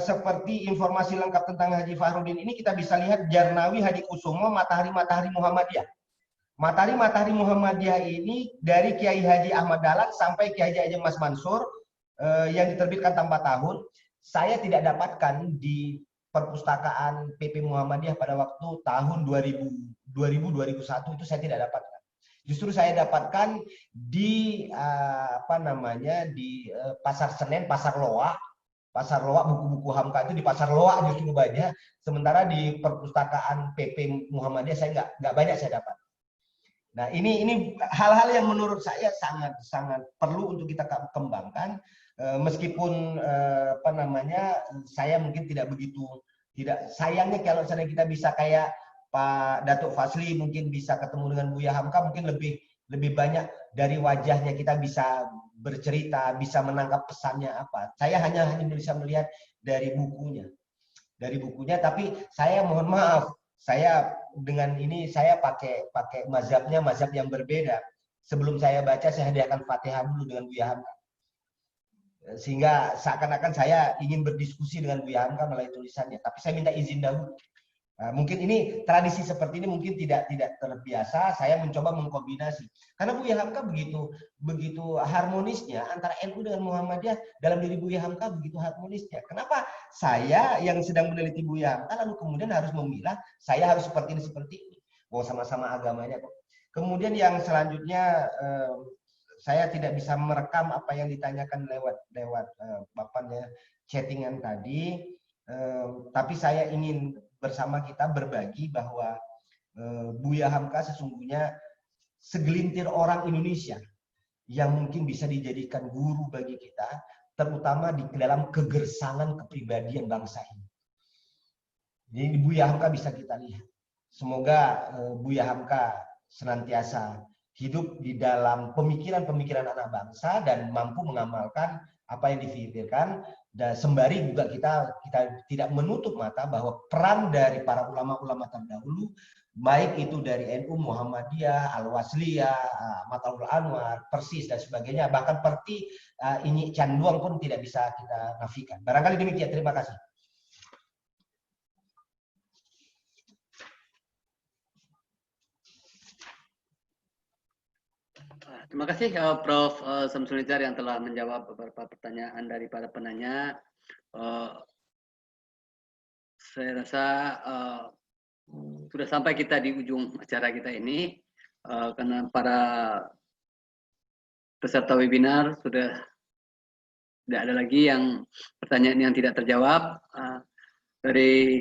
seperti informasi lengkap tentang Haji Fahrudin ini kita bisa lihat Jarnawi Hadi Kusumo Matahari-Matahari Muhammadiyah. Matahari-Matahari Muhammadiyah ini dari Kiai Haji Ahmad Dahlan sampai Kiai Haji Mas Mansur yang diterbitkan tanpa tahun. Saya tidak dapatkan di perpustakaan PP Muhammadiyah pada waktu tahun 2000-2001 itu saya tidak dapatkan. Justru saya dapatkan di di Pasar Senen, Pasar Loa. Pasar Loa, buku-buku Hamka itu di Pasar Loa justru banyak. Sementara di perpustakaan PP Muhammadiyah saya nggak banyak saya dapat. Nah ini hal-hal yang menurut saya sangat perlu untuk kita kembangkan. Meskipun saya mungkin tidak sayangnya kalau misalnya kita bisa kayak Pak Datuk Fazli mungkin bisa ketemu dengan Buya Hamka, mungkin lebih banyak dari wajahnya kita bisa bercerita, bisa menangkap pesannya apa. Saya hanya bisa melihat dari bukunya. Tapi saya mohon maaf, saya dengan ini saya pakai mazhab yang berbeda. Sebelum saya baca, saya hadiahkan Fatihah dulu dengan Buya Hamka. Sehingga seakan-akan saya ingin berdiskusi dengan Buya Hamka melalui tulisannya. Tapi saya minta izin dahulu. Mungkin ini tradisi seperti ini mungkin tidak terbiasa. Saya mencoba mengkombinasi karena Buya Hamka begitu harmonisnya antara NU dengan Muhammadiyah. Dalam diri Buya Hamka begitu harmonisnya. Kenapa saya yang sedang meneliti Buya Hamka lalu kemudian harus memilah saya harus seperti ini bahwa sama-sama agamanya kok. Kemudian yang selanjutnya saya tidak bisa merekam apa yang ditanyakan lewat bapaknya chattingan tadi, tapi saya ingin bersama kita berbagi bahwa Buya Hamka sesungguhnya segelintir orang Indonesia yang mungkin bisa dijadikan guru bagi kita, terutama di dalam kegersangan kepribadian bangsa ini. Jadi Buya Hamka bisa kita lihat. Semoga Buya Hamka senantiasa hidup di dalam pemikiran-pemikiran anak bangsa dan mampu mengamalkan apa yang dipikirkan. Dan sembari juga kita tidak menutup mata bahwa peran dari para ulama-ulama terdahulu, baik itu dari NU, Muhammadiyah, Al-Wasliyah, Mataul Anwar, Persis dan sebagainya, bahkan seperti Inyi Canduang pun tidak bisa kita nafikan. Barangkali demikian. Terima kasih. Terima kasih Prof. Samsul Nizar yang telah menjawab beberapa pertanyaan dari para penanya. Saya rasa sudah sampai kita di ujung acara kita ini, karena para peserta webinar sudah tidak ada lagi yang pertanyaan yang tidak terjawab. Dari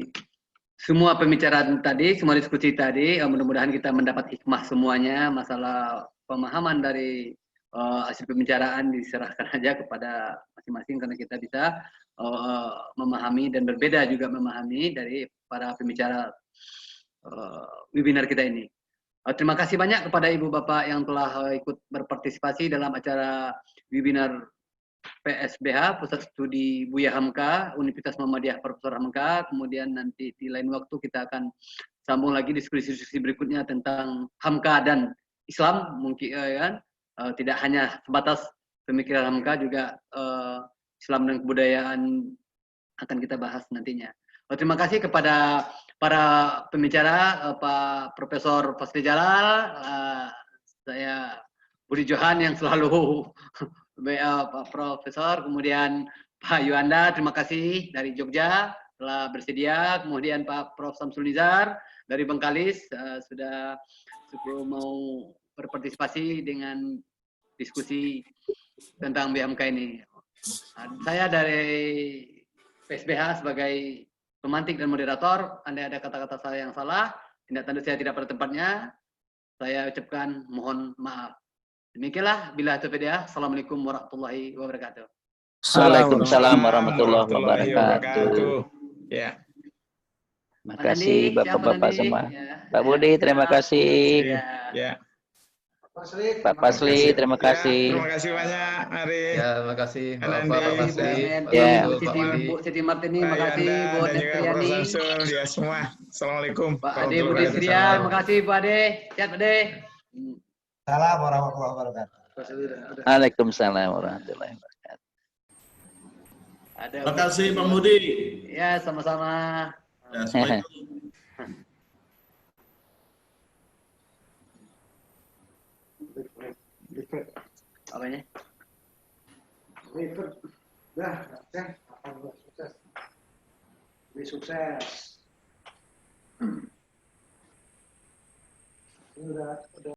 semua pembicaraan tadi, semua diskusi tadi, mudah-mudahan kita mendapat hikmah semuanya. Masalah pemahaman dari hasil pembicaraan diserahkan aja kepada masing-masing karena kita bisa memahami dan berbeda juga memahami dari para pembicara webinar kita ini. Terima kasih banyak kepada Ibu Bapak yang telah ikut berpartisipasi dalam acara webinar PSBH, Pusat Studi Buya Hamka, Universitas Muhammadiyah Profesor Hamka. Kemudian nanti di lain waktu kita akan sambung lagi diskusi-diskusi berikutnya tentang Hamka dan Islam, mungkin kan tidak hanya sebatas pemikiran Hamka, juga Islam dan kebudayaan akan kita bahas nantinya. Terima kasih kepada para pembicara, Pak Profesor Fazli Jalal, saya Budi Johan yang selalu Pak Profesor, kemudian Pak Yuanda, terima kasih dari Jogja telah bersedia, kemudian Pak Prof. Samsul Nizar dari Bengkalis sudah mau berpartisipasi dengan diskusi tentang BMK ini. Saya dari PSBH sebagai pemantik dan moderator. Andai ada kata-kata saya yang salah, tindak tanduk saya tidak pada tempatnya, saya ucapkan mohon maaf. Demikianlah, bila taufiq hidayah. Assalamualaikum warahmatullahi wabarakatuh. Waalaikumsalam warahmatullahi wabarakatuh. Ya. Makasih Siap, Bapak-bapak Nandi. semua. Ya. Pak Budi, terima kasih. Ya. Ya. Pak Pasli, terima Ya, kasih. terima kasih banyak, Ari. Ya, terima kasih Anandi, Pak Pasli, Pak Ya. Samsul, Pak Budi. Bu Siti Martini, Pak makasih Yanda, Bu dan juga Prof. Netriani, Samsul, ya semua. Assalamualaikum. Pak Ade warahmatullahi Budi wabarakatuh. Sria, makasih Pak Ade. Sehat Pak Ade. Salam warahmatullahi wabarakatuh. Waalaikumsalam warahmatullahi wabarakatuh. Terima kasih Pak Budi. Ya, sama-sama. Ya, Assalamualaikum. Apanya? Sukses.